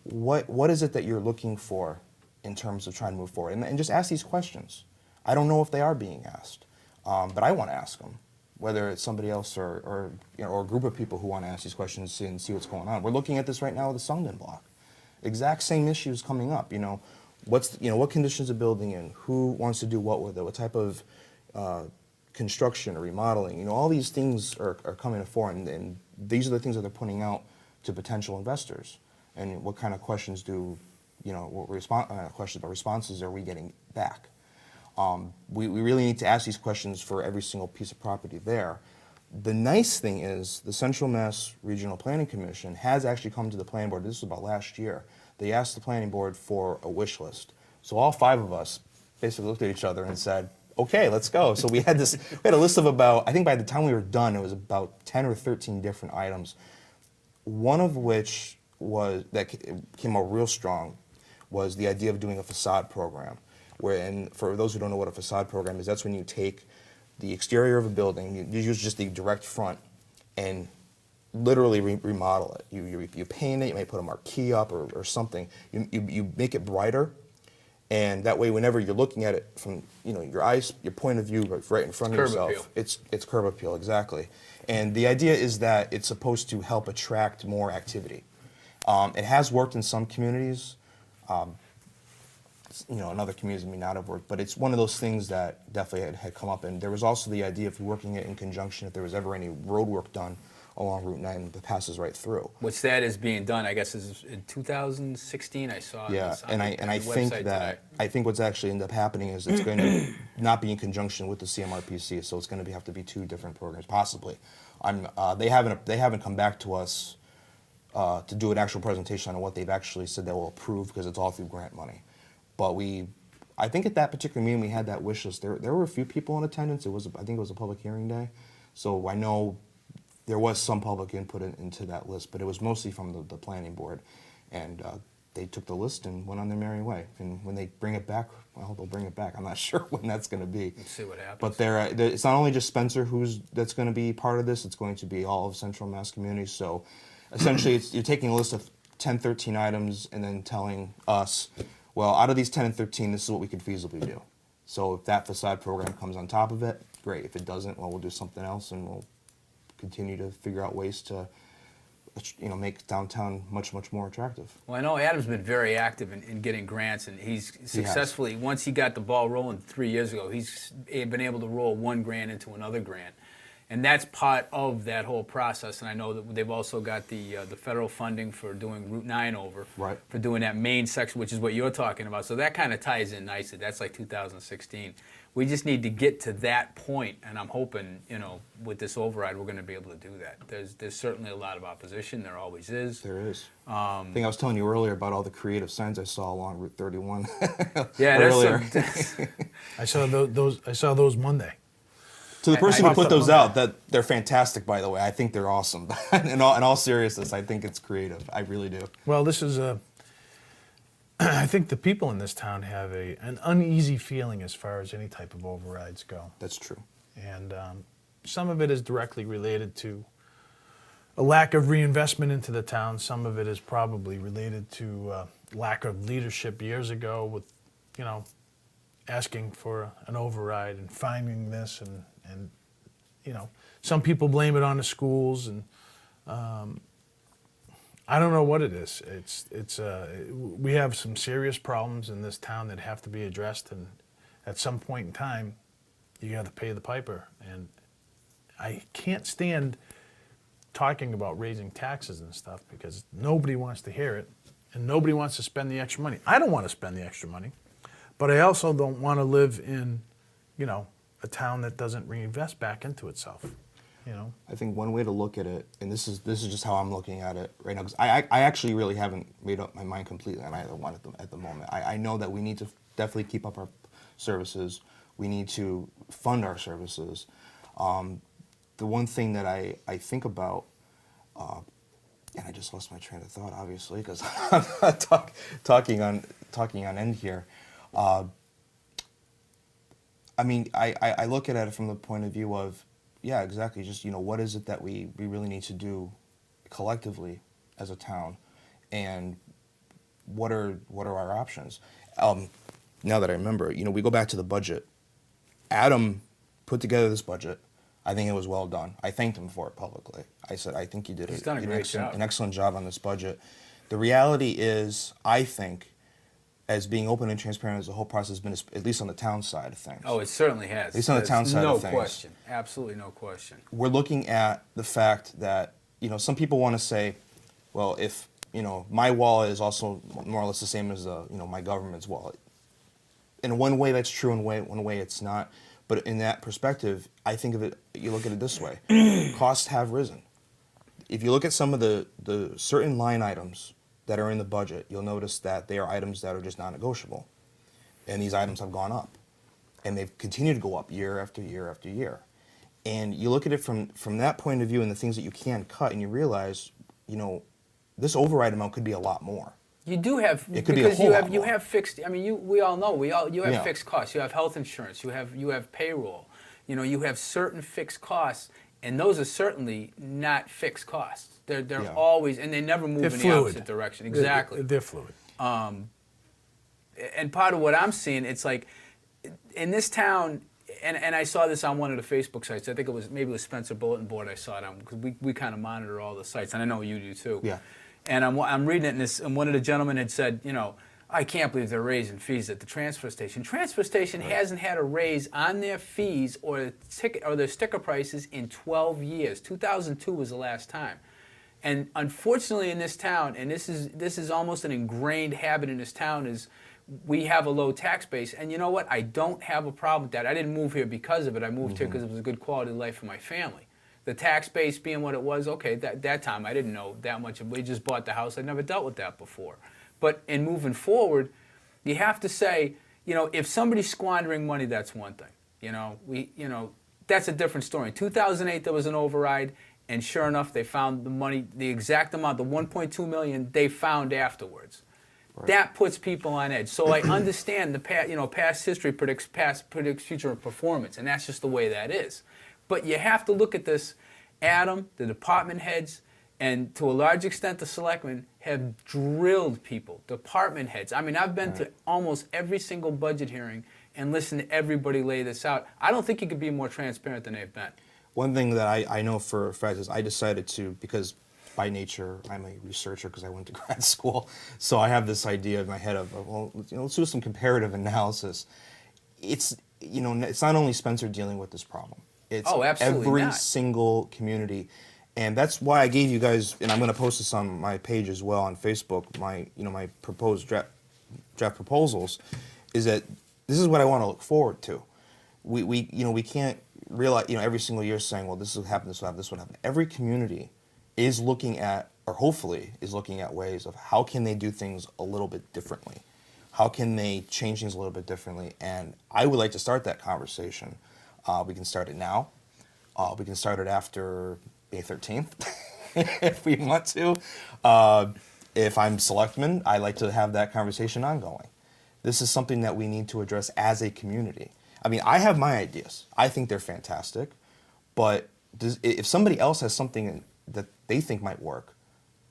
What is it that you're looking for in terms of trying to move forward? And just ask these questions. I don't know if they are being asked, but I want to ask them, whether it's somebody else or you know, or a group of people who want to ask these questions and see what's going on. We're looking at this right now with the Sundin block. Exact same issues coming up. You know, what conditions of building in? Who wants to do what with it? What type of construction or remodeling? You know, all these things are coming to fore, and these are the things that they're putting out to potential investors. And what kind of questions do, you know, questions but responses are we getting back? We really need to ask these questions for every single piece of property there. The nice thing is the Central Mass Regional Planning Commission has actually come to the planning board. This was about last year. They asked the planning board for a wish list. So all 5 of us basically looked at each other and said, okay, let's go. So we had a list of about, I think by the time we were done, it was about 10 or 13 different items. One of which came out real strong was the idea of doing a facade program. And for those who don't know what a facade program is, that's when you take the exterior of a building, you use just the direct front, and literally remodel it. You paint it, you may put a marquee up or something. You make it brighter, and that way whenever you're looking at it from, you know, your point of view right in front of Curb yourself, appeal. it's curb appeal, exactly. And the idea is that it's supposed to help attract more activity. It has worked in some communities. You know, in other communities it may not have worked, but it's one of those things that definitely had come up. And there was also the idea of working it in conjunction if there was ever any road work done along Route 9 that passes right through. Which that is being done, I guess, is in 2016. I saw. Yeah, this on and the I think website that today. I think what's actually end up happening is it's going to not be in conjunction with the CMRPC, so it's going to have to be 2 different programs, possibly. They haven't come back to us to do an actual presentation on what they've actually said they will approve, because it's all through grant money. But I think at that particular meeting we had that wish list. There were a few people in attendance. I think it was a public hearing day, so I know there was some public input into that list, but it was mostly from the planning board. And they took the list and went on their merry way. And when they bring it back, well, they'll bring it back. I'm not sure when that's going to be. Let's see what happens. But it's not only just Spencer that's going to be part of this. It's going to be all of Central Mass communities. So essentially, you're taking a list of 10, 13 items and then telling us, well, out of these 10 and 13, this is what we could feasibly do. So if that facade program comes on top of it, great. If it doesn't, well, we'll do something else, and we'll continue to figure out ways to, make downtown much, much more attractive. Well, I know Adam's been very active in getting grants, and he's successfully, once he got the ball rolling 3 years ago, he's been able to roll one grant into another grant. And that's part of that whole process. And I know that they've also got the federal funding for doing Route 9 over, Right. for doing that main section, which is what you're talking about. So that kind of ties in nicely. That's like 2016. We just need to get to that point, and I'm hoping, with this override, we're going to be able to do that. There's certainly a lot of opposition. There always is. There is. I think I was telling you earlier about all the creative signs I saw along Route 31 Yeah, earlier. I saw those Monday. To the person I- who put those out, that they're fantastic, by the way. I think they're awesome. In all seriousness, I think it's creative. I really do. Well, this is I think the people in this town have an uneasy feeling as far as any type of overrides go. That's true. And some of it is directly related to a lack of reinvestment into the town. Some of it is probably related to lack of leadership years ago with, asking for an override and finding this and some people blame it on the schools, and I don't know what it is. We have some serious problems in this town that have to be addressed, and at some point in time, you got to pay the piper. And I can't stand talking about raising taxes and stuff because nobody wants to hear it, and nobody wants to spend the extra money. I don't want to spend the extra money, but I also don't want to live in, a town that doesn't reinvest back into itself. I think one way to look at it, and this is just how I'm looking at it right now, because I actually really haven't made up my mind completely on either one at the moment. I know that we need to definitely keep up our services. We need to fund our services. The one thing that I think about, and I just lost my train of thought, obviously, because I'm not talking on end here. I look at it from the point of view of, yeah, exactly. Just, what is it that we really need to do collectively as a town, and what are our options? Now that I remember, we go back to the budget. Adam put together this budget. I think it was well done. I thanked him for it publicly. I said, I think you did He's done a great job. an excellent job on this budget. The reality is, I think, as being open and transparent as the whole process has been, at least on the town side of things. Oh, it certainly has. At least on the town side of things. No question. Absolutely no question. We're looking at the fact that, some people want to say, well, if, my wallet is also more or less the same as, my government's wallet. In one way that's true, in one way it's not. But in that perspective, I think of it, you look at it this way. Costs have risen. If you look at some of the certain line items that are in the budget, you'll notice that they are items that are just non-negotiable. And these items have gone up. And they've continued to go up year after year after year. And you look at it from that point of view and the things that you can cut, and you realize, this override amount could be a lot more. You do have, It could be a because whole lot you more. have fixed. I mean, we all know you have Yeah. fixed costs. You have health insurance. You have payroll. You have certain fixed costs, and those are certainly not fixed costs. They're Yeah. always, and they never move They're in the fluid. opposite direction. Exactly. They're fluid. And part of what I'm seeing, it's like in this town, and I saw this on one of the Facebook sites. I think maybe it was Spencer Bulletin Board I saw it on, because we kind of monitor all the sites, and I know you do too. Yeah. And I'm reading it, and one of the gentlemen had said, I can't believe they're raising fees at the transfer station. Transfer station hasn't had a raise on their fees or their sticker prices in 12 years. 2002 was the last time. And unfortunately in this town, and this is almost an ingrained habit in this town, is we have a low tax base. And you know what? I don't have a problem with that. I didn't move here because of it. I moved here because it was a good quality of life for my family. The tax base being what it was, okay, that time I didn't know that much. We just bought the house. I'd never dealt with that before. But in moving forward, you have to say, if somebody's squandering money, that's one thing. That's a different story. In 2008, there was an override, and sure enough, they found the money, the exact amount, the 1.2 million, they found afterwards. That puts people on edge. So I understand the past history predicts future performance, and that's just the way that is. But you have to look at this. Adam, the department heads, and to a large extent the selectmen have drilled people, department heads. I mean, I've been to almost every single budget hearing and listened to everybody lay this out. I don't think you could be more transparent than they've been. One thing that I know for a fact is I decided to, because by nature I'm a researcher because I went to grad school, so I have this idea in my head of, well, let's do some comparative analysis. It's not only Spencer dealing with this problem. It's absolutely every not. single community, and that's why I gave you guys, and I'm going to post this on my page as well on Facebook. My proposed draft proposals is that this is what I want to look forward to. We can't realize every single year saying, well, this will happen, this will happen, this will happen. Every community is looking at, or hopefully is looking at ways of how can they do things a little bit differently. How can they change things a little bit differently? And I would like to start that conversation. We can start it now. We can start it after May 13th if we want to. If I'm selectman, I like to have that conversation ongoing. This is something that we need to address as a community. I mean, I have my ideas. I think they're fantastic. But if somebody else has something that they think might work,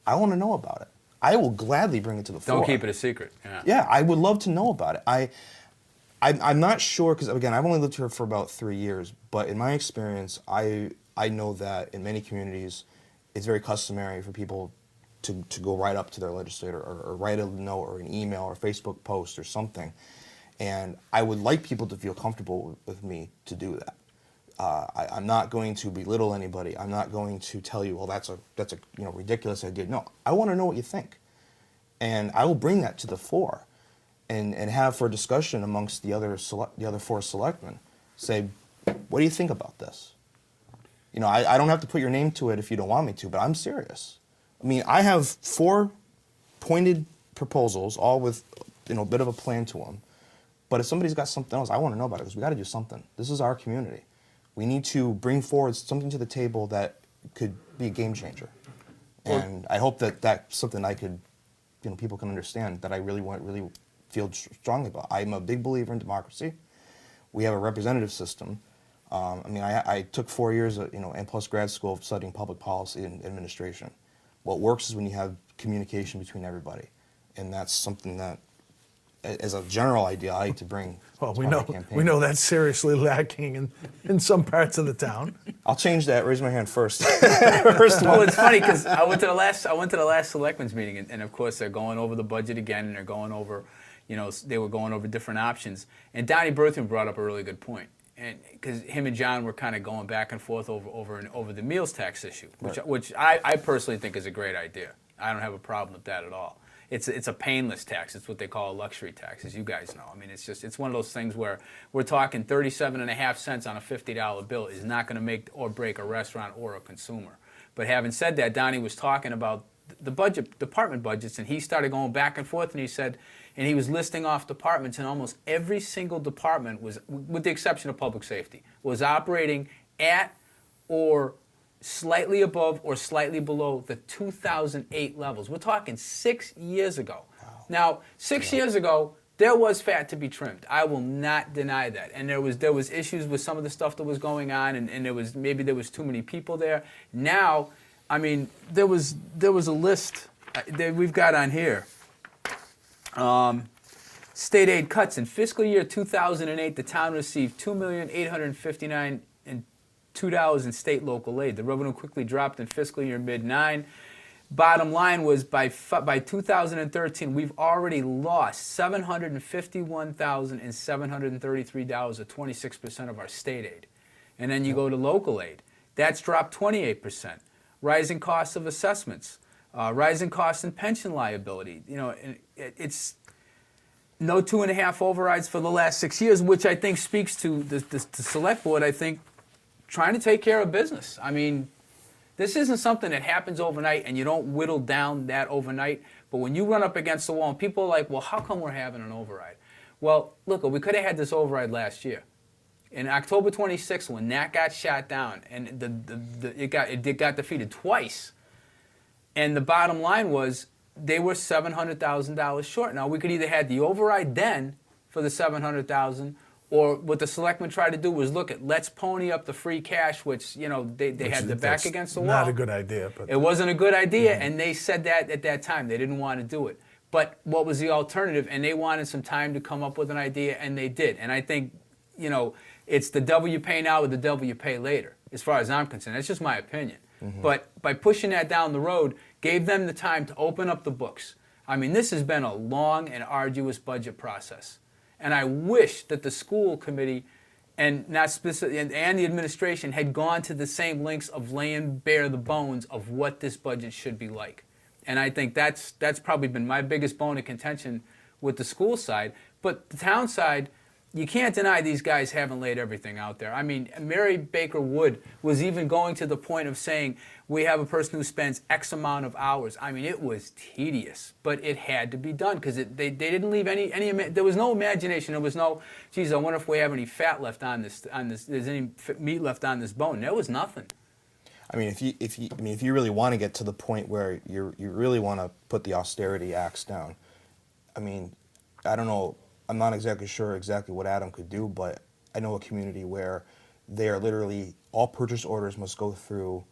I want to know about it. I will gladly bring it to the floor. Don't keep it a secret. Yeah. Yeah, I would love to know about it. I'm not sure, because again, I've only lived here for about 3 years, but in my experience, I know that in many communities, it's very customary for people to go right up to their legislator or write a note or an email or a Facebook post or something. And I would like people to feel comfortable with me to do that. I'm not going to belittle anybody. I'm not going to tell you, well, that's a ridiculous idea. No, I want to know what you think, and I will bring that to the fore, and have for discussion amongst the other 4 selectmen. Say, what do you think about this? I don't have to put your name to it if you don't want me to, but I'm serious. I mean, I have 4 pointed proposals, all with a bit of a plan to them. But if somebody's got something else, I want to know about it, because we got to do something. This is our community. We need to bring forward something to the table that could be a game changer. And I hope that that's something I could, people can understand, that I really feel strongly about. I'm a big believer in democracy. We have a representative system. I took 4 years of, and plus grad school studying public policy and administration. What works is when you have communication between everybody. And that's something that, as a general idea, I like to bring. Well, to we my know campaign. that's seriously lacking in some parts of the town. I'll change that. Raise my hand first. First Well, one. it's funny because I went to the last selectmen's meeting, and of course they're going over the budget again, and they're going over, they were going over different options. And Donnie Berthman brought up a really good point, and because him and John were kind of going back and forth over the meals tax issue, which I personally think is a great idea. I don't have a problem with that at all. It's a painless tax. It's what they call a luxury tax, as you guys know. I mean, it's one of those things where we're talking 37.5 cents on a $50 bill is not going to make or break a restaurant or a consumer. But having said that, Donnie was talking about the department budgets, and he started going back and forth, and he was listing off departments, and almost every single department was, with the exception of public safety, was operating at or slightly above or slightly below the 2008 levels. We're talking 6 years ago. Wow. Now, 6 years ago, there was fat to be trimmed. I will not deny that. And there was issues with some of the stuff that was going on, and there was too many people there. Now, I mean, there was a list that we've got on here. State aid cuts. In fiscal year 2008, the town received $2,859,000 $2 in state local aid. The revenue quickly dropped in fiscal year mid-9. Bottom line was by 2013, we've already lost $751,733, or 26% of our state aid. And then you go to local aid. That's dropped 28%. Rising costs of assessments, rising costs in pension liability. It's no 2.5 overrides for the last 6 years, which I think speaks to the select board, I think, trying to take care of business. I mean, this isn't something that happens overnight, and you don't whittle down that overnight. But when you run up against the wall, and people are like, well, how come we're having an override? Well, look, we could have had this override last year. In October 26th, when that got shot down, and it got defeated twice, and the bottom line was, they were $700,000 short. Now we could either had the override then for the $700,000, or what the selectmen tried to do was look at, let's pony up the free cash, which they had their back That's against the wall. Not a good idea, but It wasn't a good idea, and they said that at that time. They didn't want to do it. But what was the alternative? And they wanted some time to come up with an idea, and they did. And I think, it's the devil you pay now or the devil you pay later, as far as I'm concerned. That's just my opinion. But by pushing that down the road, gave them the time to open up the books. I mean, this has been a long and arduous budget process. And I wish that the school committee and not specific, and the administration had gone to the same lengths of laying bare the bones of what this budget should be like. And I think that's probably been my biggest bone of contention with the school side. But the town side, you can't deny these guys haven't laid everything out there. I mean, Mary Baker Wood was even going to the point of saying, we have a person who spends X amount of hours. I mean, it was tedious, but it had to be done because they didn't leave any, there was no imagination. There was no, geez, I wonder if we have any fat left on this, there's any meat left on this bone. There was nothing. I mean, if you really want to get to the point where you really want to put the austerity axe down, I mean, I don't know. I'm not exactly sure exactly what Adam could do, but I know a community where they are literally all purchase orders must go through,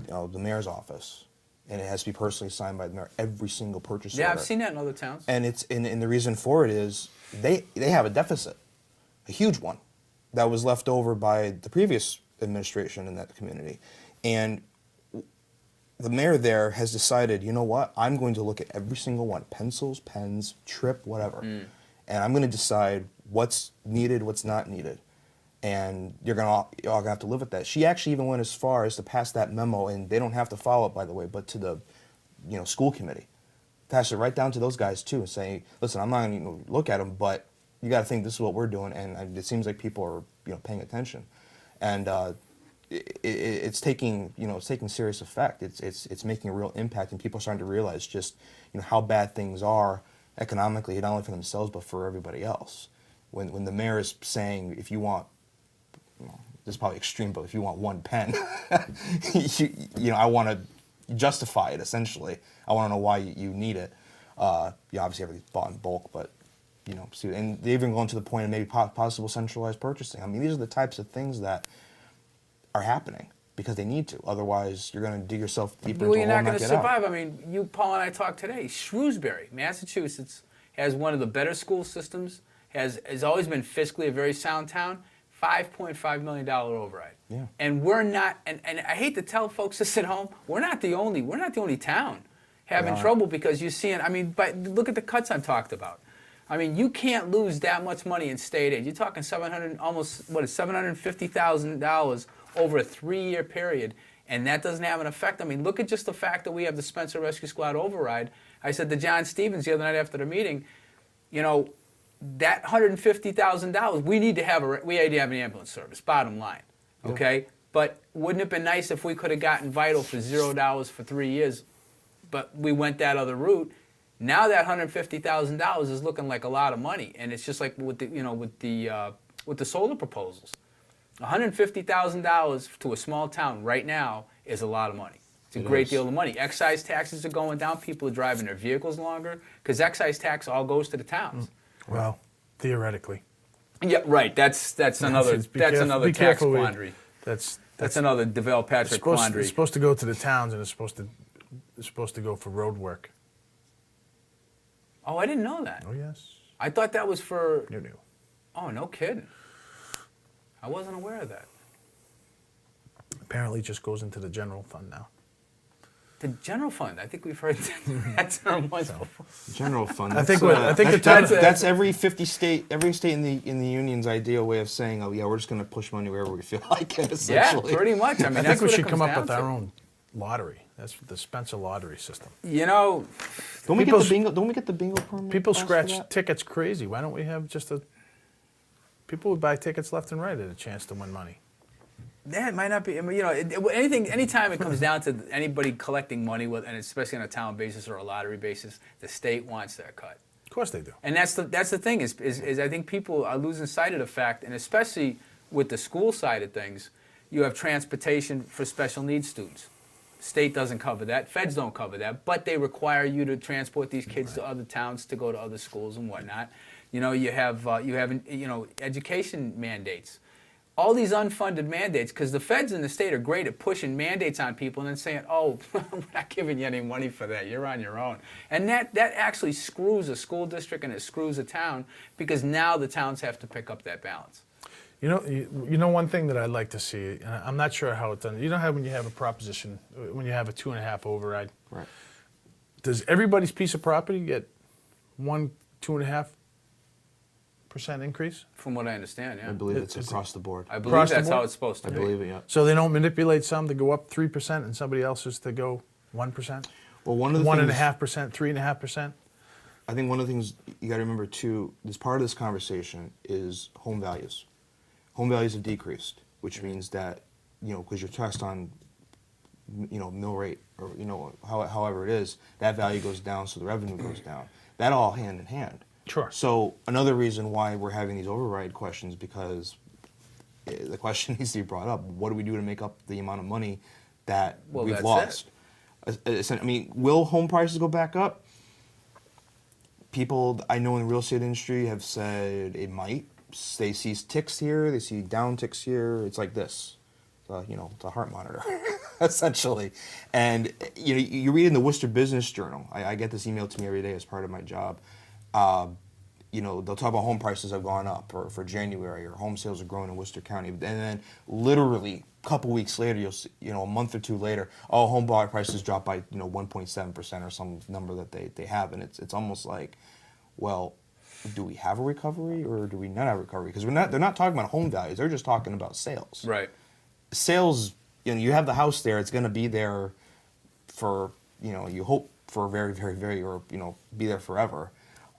the mayor's office, and it has to be personally signed by the mayor. Every single purchase order. Yeah, I've seen that in other towns. And and the reason for it is they have a deficit, a huge one, that was left over by the previous administration in that community, and the mayor there has decided, you know what, I'm going to look at every single one, pencils, pens, trip, whatever, and I'm going to decide what's needed, what's not needed, and you're all gonna have to live with that. She actually even went as far as to pass that memo, and they don't have to follow it, by the way, but to the school committee, pass it right down to those guys too, and say, listen, I'm not going to look at them, but you got to think this is what we're doing, and it seems like people are paying attention, and it's taking serious effect. It's making a real impact, and people are starting to realize just how bad things are economically, not only for themselves but for everybody else. When the mayor is saying, if you want, this is probably extreme, but if you want one pen, I want to justify it essentially. I want to know why you need it. Obviously everything's bought in bulk, but and they even gone to the point of maybe possible centralized purchasing. I mean, these are the types of things that are happening because they need to. Otherwise, you're going to dig yourself deeper Well, into a you're hole not and going to get out. survive. I mean, you, Paul, and I talked today. Shrewsbury, Massachusetts, has one of the better school systems, has always been fiscally a very sound town, $5.5 million override. Yeah. And we're not, and I hate to tell folks this at home, we're not the only town having trouble because you're seeing, I mean, but look at the cuts I've talked about. I mean, you can't lose that much money in state aid. You're talking $750,000 over a 3-year period, and that doesn't have an effect. I mean, look at just the fact that we have the Spencer Rescue Squad override. I said to John Stevens the other night after the meeting, that $150,000, we need to have an ambulance service, bottom line, okay? But wouldn't it have been nice if we could have gotten Vital for $0 for 3 years, but we went that other route. Now that $150,000 is looking like a lot of money, and it's just like with the solar proposals. $150,000 to a small town right now is a lot of money. It's a great deal of money. Excise taxes are going down. People are driving their vehicles longer because excise tax all goes to the towns. well, theoretically. Yeah, right. That's another Be another tax careful with- quandary. That's That's another DeVal Patrick quandary. it's supposed to go to the towns, and it's supposed to go for road work. Oh, I didn't know that. Oh yes, I thought that was for. no. Oh, no kidding. I wasn't aware of that. Apparently, it just goes into the general fund now. The general fund. I think we've heard that term once before. General fund. I think that's, the town- that's every state in the union's ideal way of saying, oh yeah, we're just going to push money wherever we feel like it. Yeah, Essentially. pretty much. I mean, I that's think we what it should comes come up down with our to. own lottery. That's the Spencer lottery system. Don't we get People's- the bingo? Don't we get the bingo permit? People cost for scratch that? tickets crazy. Why don't we have just a? People would buy tickets left and right at a chance to win money. That might not be. I mean, anytime it comes down to anybody collecting money, and especially on a town basis or a lottery basis, the state wants their cut. Of course they do. And that's the thing is I think people are losing sight of the fact, and especially with the school side of things, you have transportation for special needs students. State doesn't cover that. Feds don't cover that, but they require you to transport these kids to other towns to go to other schools and whatnot. You know, you have education mandates. All these unfunded mandates, because the feds in the state are great at pushing mandates on people and then saying, oh, we're not giving you any money for that. You're on your own. And that actually screws a school district and it screws a town because now the towns have to pick up that balance. You know one thing that I'd like to see, and I'm not sure how it's done. You know how when you have a proposition, when you have a 2.5 override, Right. does everybody's piece of property get 2.5% increase? From what I understand, yeah. I believe it's It's- across the board. I believe Across the that's how board? it's supposed to I be. believe it, yeah. So they don't manipulate some to go up 3% and somebody else's to go 1%, Well, one of the things, 1.5%, 3.5%. I think one of the things you got to remember too, as part of this conversation, is home values. Home values have decreased, which means that, you know, because you're taxed on, you know, mill rate or, you know, however it is, that value goes down, so the revenue goes down. That all hand in hand. Sure. So another reason why we're having these override questions, because the question needs to be brought up: what do we do to make up the amount of money that Well, we've that's lost? I mean, will home prices go back up? People I know in the real estate industry have said it might. They see ticks here, they see down ticks here. It's like this. You know, it's a heart monitor, essentially. And you know, you read in the Worcester Business Journal. I get this email to me every day as part of my job. You know, they'll talk about home prices have gone up for January, or home sales are growing in Worcester County. And then literally a couple weeks later, you'll see, you know, a month or two later, oh, home prices dropped by, you know, 1.7% or some number that they have. And it's almost like, well, do we have a recovery or do we not have a recovery? Because they're not talking about home values. They're just talking about sales. Right. Sales, you know, you have the house there. It's going to be there for, you know, you hope for very, very, very, or, you know, be there forever.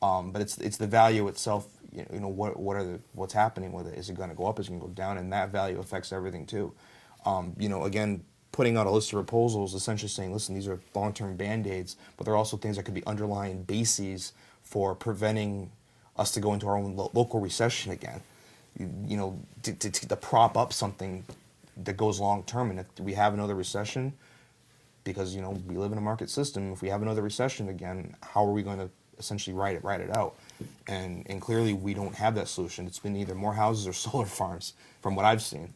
But it's the value itself. You know, what's happening with it? Is it going to go up? Is it going to go down? And that value affects everything too. You know, again, putting out a list of proposals, essentially saying, listen, these are long-term band-aids, but there are also things that could be underlying bases for preventing us to go into our own local recession again. You know, to prop up something that goes long-term. And if we have another recession, because, you know, we live in a market system, if we have another recession again, how are we going to essentially ride it out? And clearly we don't have that solution. It's been either more houses or solar farms, from what I've seen.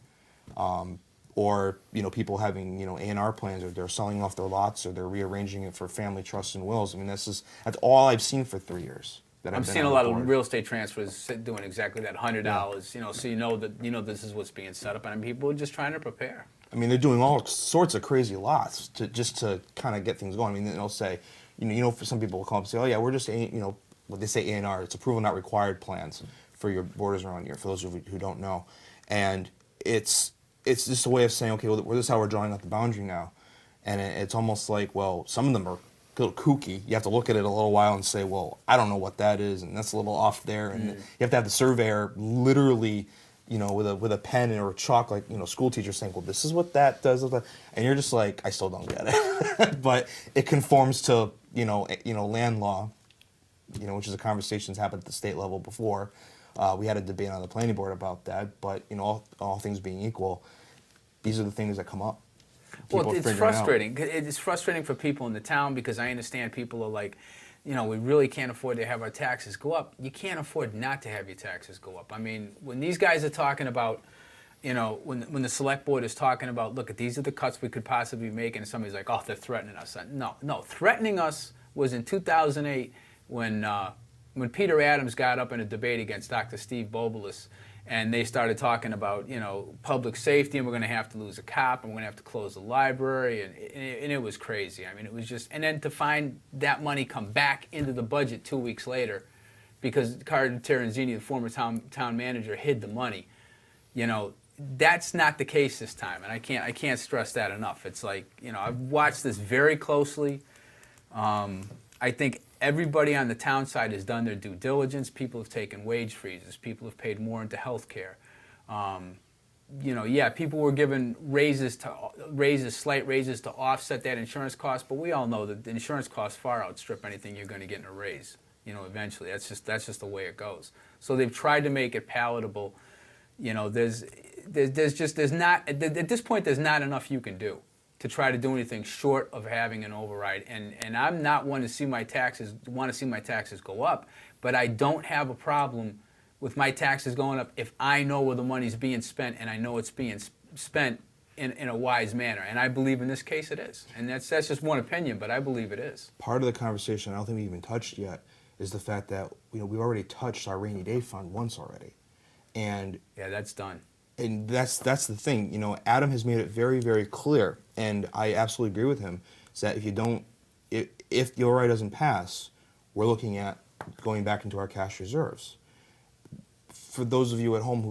Or, you know, people having, you know, A&R plans, or they're selling off their lots, or they're rearranging it for family trusts and wills. I mean, that's all I've seen for 3 years. That I'm I've been seeing a on lot the board. of real estate transfers doing exactly that, $100, you know, so you know this is what's being set up, and people are just trying to prepare. I mean, they're doing all sorts of crazy lots to kind of get things going. I mean, they'll say, you know, for some people will come up and say, oh yeah, we're just, you know, what they say A&R, it's approval not required plans for your borders around here, for those of you who don't know. And it's just a way of saying, okay, well, this is how we're drawing out the boundary now. And it's almost like, well, some of them are a little kooky. You have to look at it a little while and say, well, I don't know what that is, and that's a little off there. And you have to have the surveyor literally, you know, with a pen or chalk, like, you know, school teachers saying, well, this is what that does. And you're just like, I still don't get it. But it conforms to, you know, land law, you know, which is a conversation that's happened at the state level before. We had a debate on the planning board about that. But, you know, all things being equal, these are the things that come up. Well, People it's figuring out. frustrating. It's frustrating for people in the town because I understand people are like, you know, we really can't afford to have our taxes go up. You can't afford not to have your taxes go up. I mean, when these guys are talking about, you know, when the select board is talking about, look, these are the cuts we could possibly make, and somebody's like, oh, they're threatening us. No, threatening us was in 2008 when Peter Adams got up in a debate against Dr. Steve Bobolis, and they started talking about, you know, public safety, and we're going to have to lose a cop, and we're going to have to close the library, and it was crazy. I mean, it was just, and then to find that money come back into the budget 2 weeks later, because Carter Terenzini, the former town manager, hid the money. You know, that's not the case this time, and I can't stress that enough. It's like, you know, I've watched this very closely. I think everybody on the town side has done their due diligence. People have taken wage freezes. People have paid more into health care. You know, yeah, people were given slight raises to offset that insurance cost, but we all know that the insurance costs far outstrip anything you're going to get in a raise. You know, eventually, that's just the way it goes. So they've tried to make it palatable. You know, there's not at this point there's not enough you can do. to try to do anything short of having an override. And I'm not one to see my taxes go up, but I don't have a problem with my taxes going up if I know where the money's being spent and I know it's being spent in a wise manner. And I believe in this case it is. And that's just one opinion, but I believe it is. Part of the conversation I don't think we even touched yet is the fact that we've already touched our rainy day fund once already, and Yeah, that's done. that's the thing. Adam has made it very, very clear, and I absolutely agree with him. Is that if the override doesn't pass, we're looking at going back into our cash reserves. For those of you at home who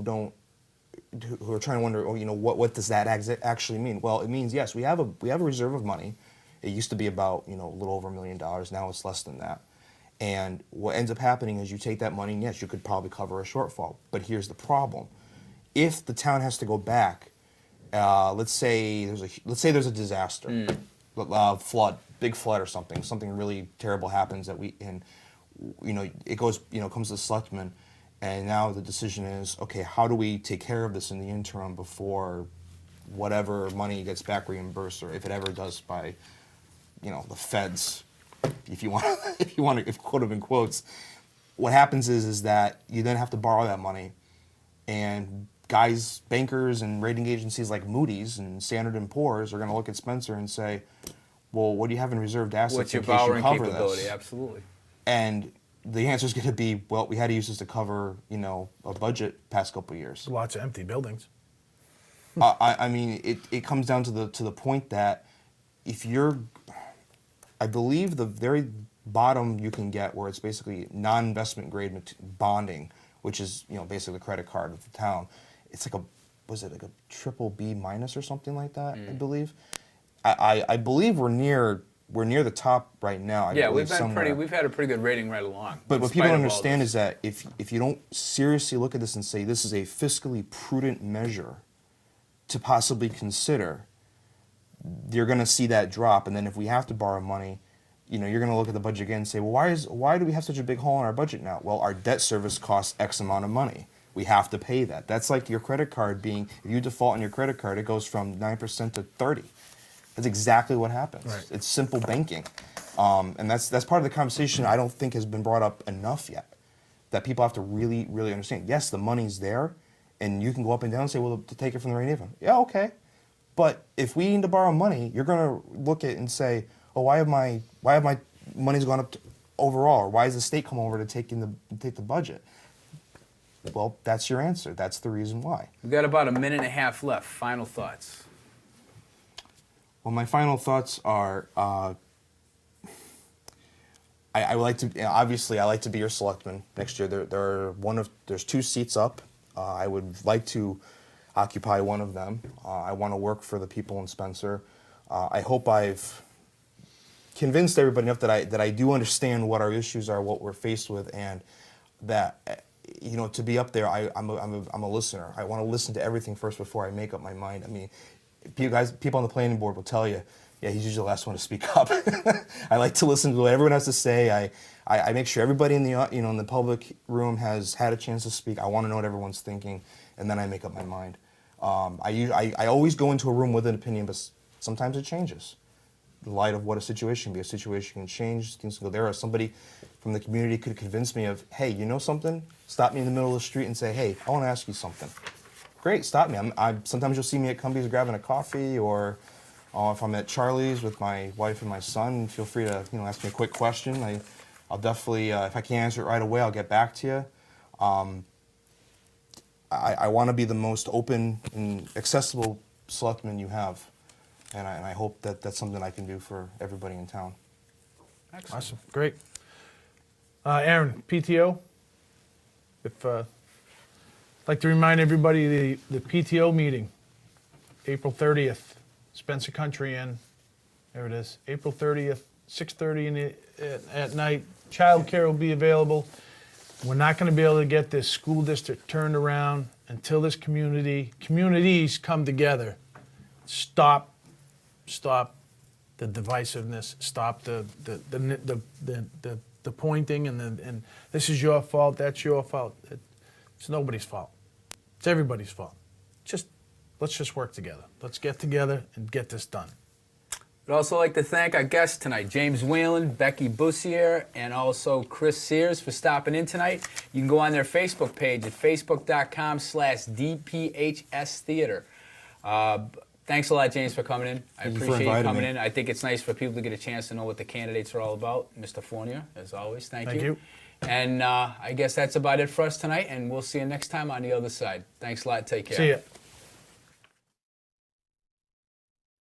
are trying to wonder, what does that actually mean? Well, it means yes, we have a reserve of money. It used to be about a little over $1 million. Now it's less than that. And what ends up happening is you take that money, and yes, you could probably cover a shortfall. But here's the problem: if the town has to go back, let's say there's a disaster, flood, big flood or something really terrible happens it goes comes to the selectmen, and now the decision is, okay, how do we take care of this in the interim before whatever money gets back reimbursed, or if it ever does by the feds, if you want to quote them in quotes. What happens is that you then have to borrow that money, and bankers and rating agencies like Moody's and Standard & Poor's are going to look at Spencer and say, well, what do you have in reserved assets What's your in case you borrowing cover capability? this? Absolutely. And the answer is going to be, well, we had to use this to cover a budget past couple of years. Lots of empty buildings. I mean, it comes down to the point that I believe the very bottom you can get, where it's basically non-investment grade bonding, which is basically the credit card of the town. It's like a triple B minus or something like that, I believe. I believe we're near the top right now. Yeah, we've had a pretty good rating right along. But in what spite people of all understand this. is that if you don't seriously look at this and say this is a fiscally prudent measure to possibly consider, you're going to see that drop. And then if we have to borrow money, you're going to look at the budget again and say, well, why do we have such a big hole in our budget now? Well, our debt service costs X amount of money. We have to pay that. That's like your credit card if you default on your credit card, it goes from 9% to 30%. That's exactly what happens. Right. It's simple banking. And that's part of the conversation I don't think has been brought up enough yet, that people have to really, really understand. Yes, the money's there, and you can go up and down and say, well, to take it from the rainy day fund. Yeah, okay. But if we need to borrow money, you're going to look at it and say, oh, why have my money's gone up overall? Or why has the state come over to take the budget? Well, that's your answer. That's the reason why. We've got about a minute and a half left. Final thoughts. Well, my final thoughts are, I would like to, obviously, I like to be your selectman next year. There's 2 seats up. I would like to occupy one of them. I want to work for the people in Spencer. I hope I've convinced everybody enough that I do understand what our issues are, what we're faced with, and that to be up there, I'm a listener. I want to listen to everything first before I make up my mind. I mean, people on the planning board will tell you, yeah, he's usually the last one to speak up. I like to listen to what everyone has to say. I make sure everybody in the in the public room has had a chance to speak. I want to know what everyone's thinking, and then I make up my mind. I always go into a room with an opinion, but sometimes it changes. In light of what a situation can be, a situation can change. Things can go there. Or somebody from the community could convince me of, hey, you know something? Stop me in the middle of the street and say, hey, I want to ask you something. Great, stop me. Sometimes you'll see me at Cumbies grabbing a coffee, or if I'm at Charlie's with my wife and my son, feel free to ask me a quick question. I'll definitely, if I can't answer it right away, I'll get back to you. I want to be the most open and accessible selectman you have, and I hope that that's something I can do for everybody in town. Excellent. Awesome, great. Aaron, PTO. I'd like to remind everybody the PTO meeting, April 30th, Spencer Country Inn. There it is, April 30th, 6:30 at night. Childcare will be available. We're not going to be able to get this school district turned around until this communities come together. Stop the divisiveness. Stop the pointing and this is your fault. That's your fault. It's nobody's fault. It's everybody's fault. Let's just work together. Let's get together and get this done. I'd also like to thank our guests tonight, James Whalen, Becky Bussier, and also Chris Sears for stopping in tonight. You can go on their Facebook page at facebook.com/DPHS Theater. Thanks a lot, James, for coming in. I Thank you for appreciate you inviting coming me. in. I think it's nice for people to get a chance to know what the candidates are all about. Mr. Fournier, as always, thank you. Thank you. And I guess that's about it for us tonight, and we'll see you next time on the other side. Thanks a lot. Take care. See ya.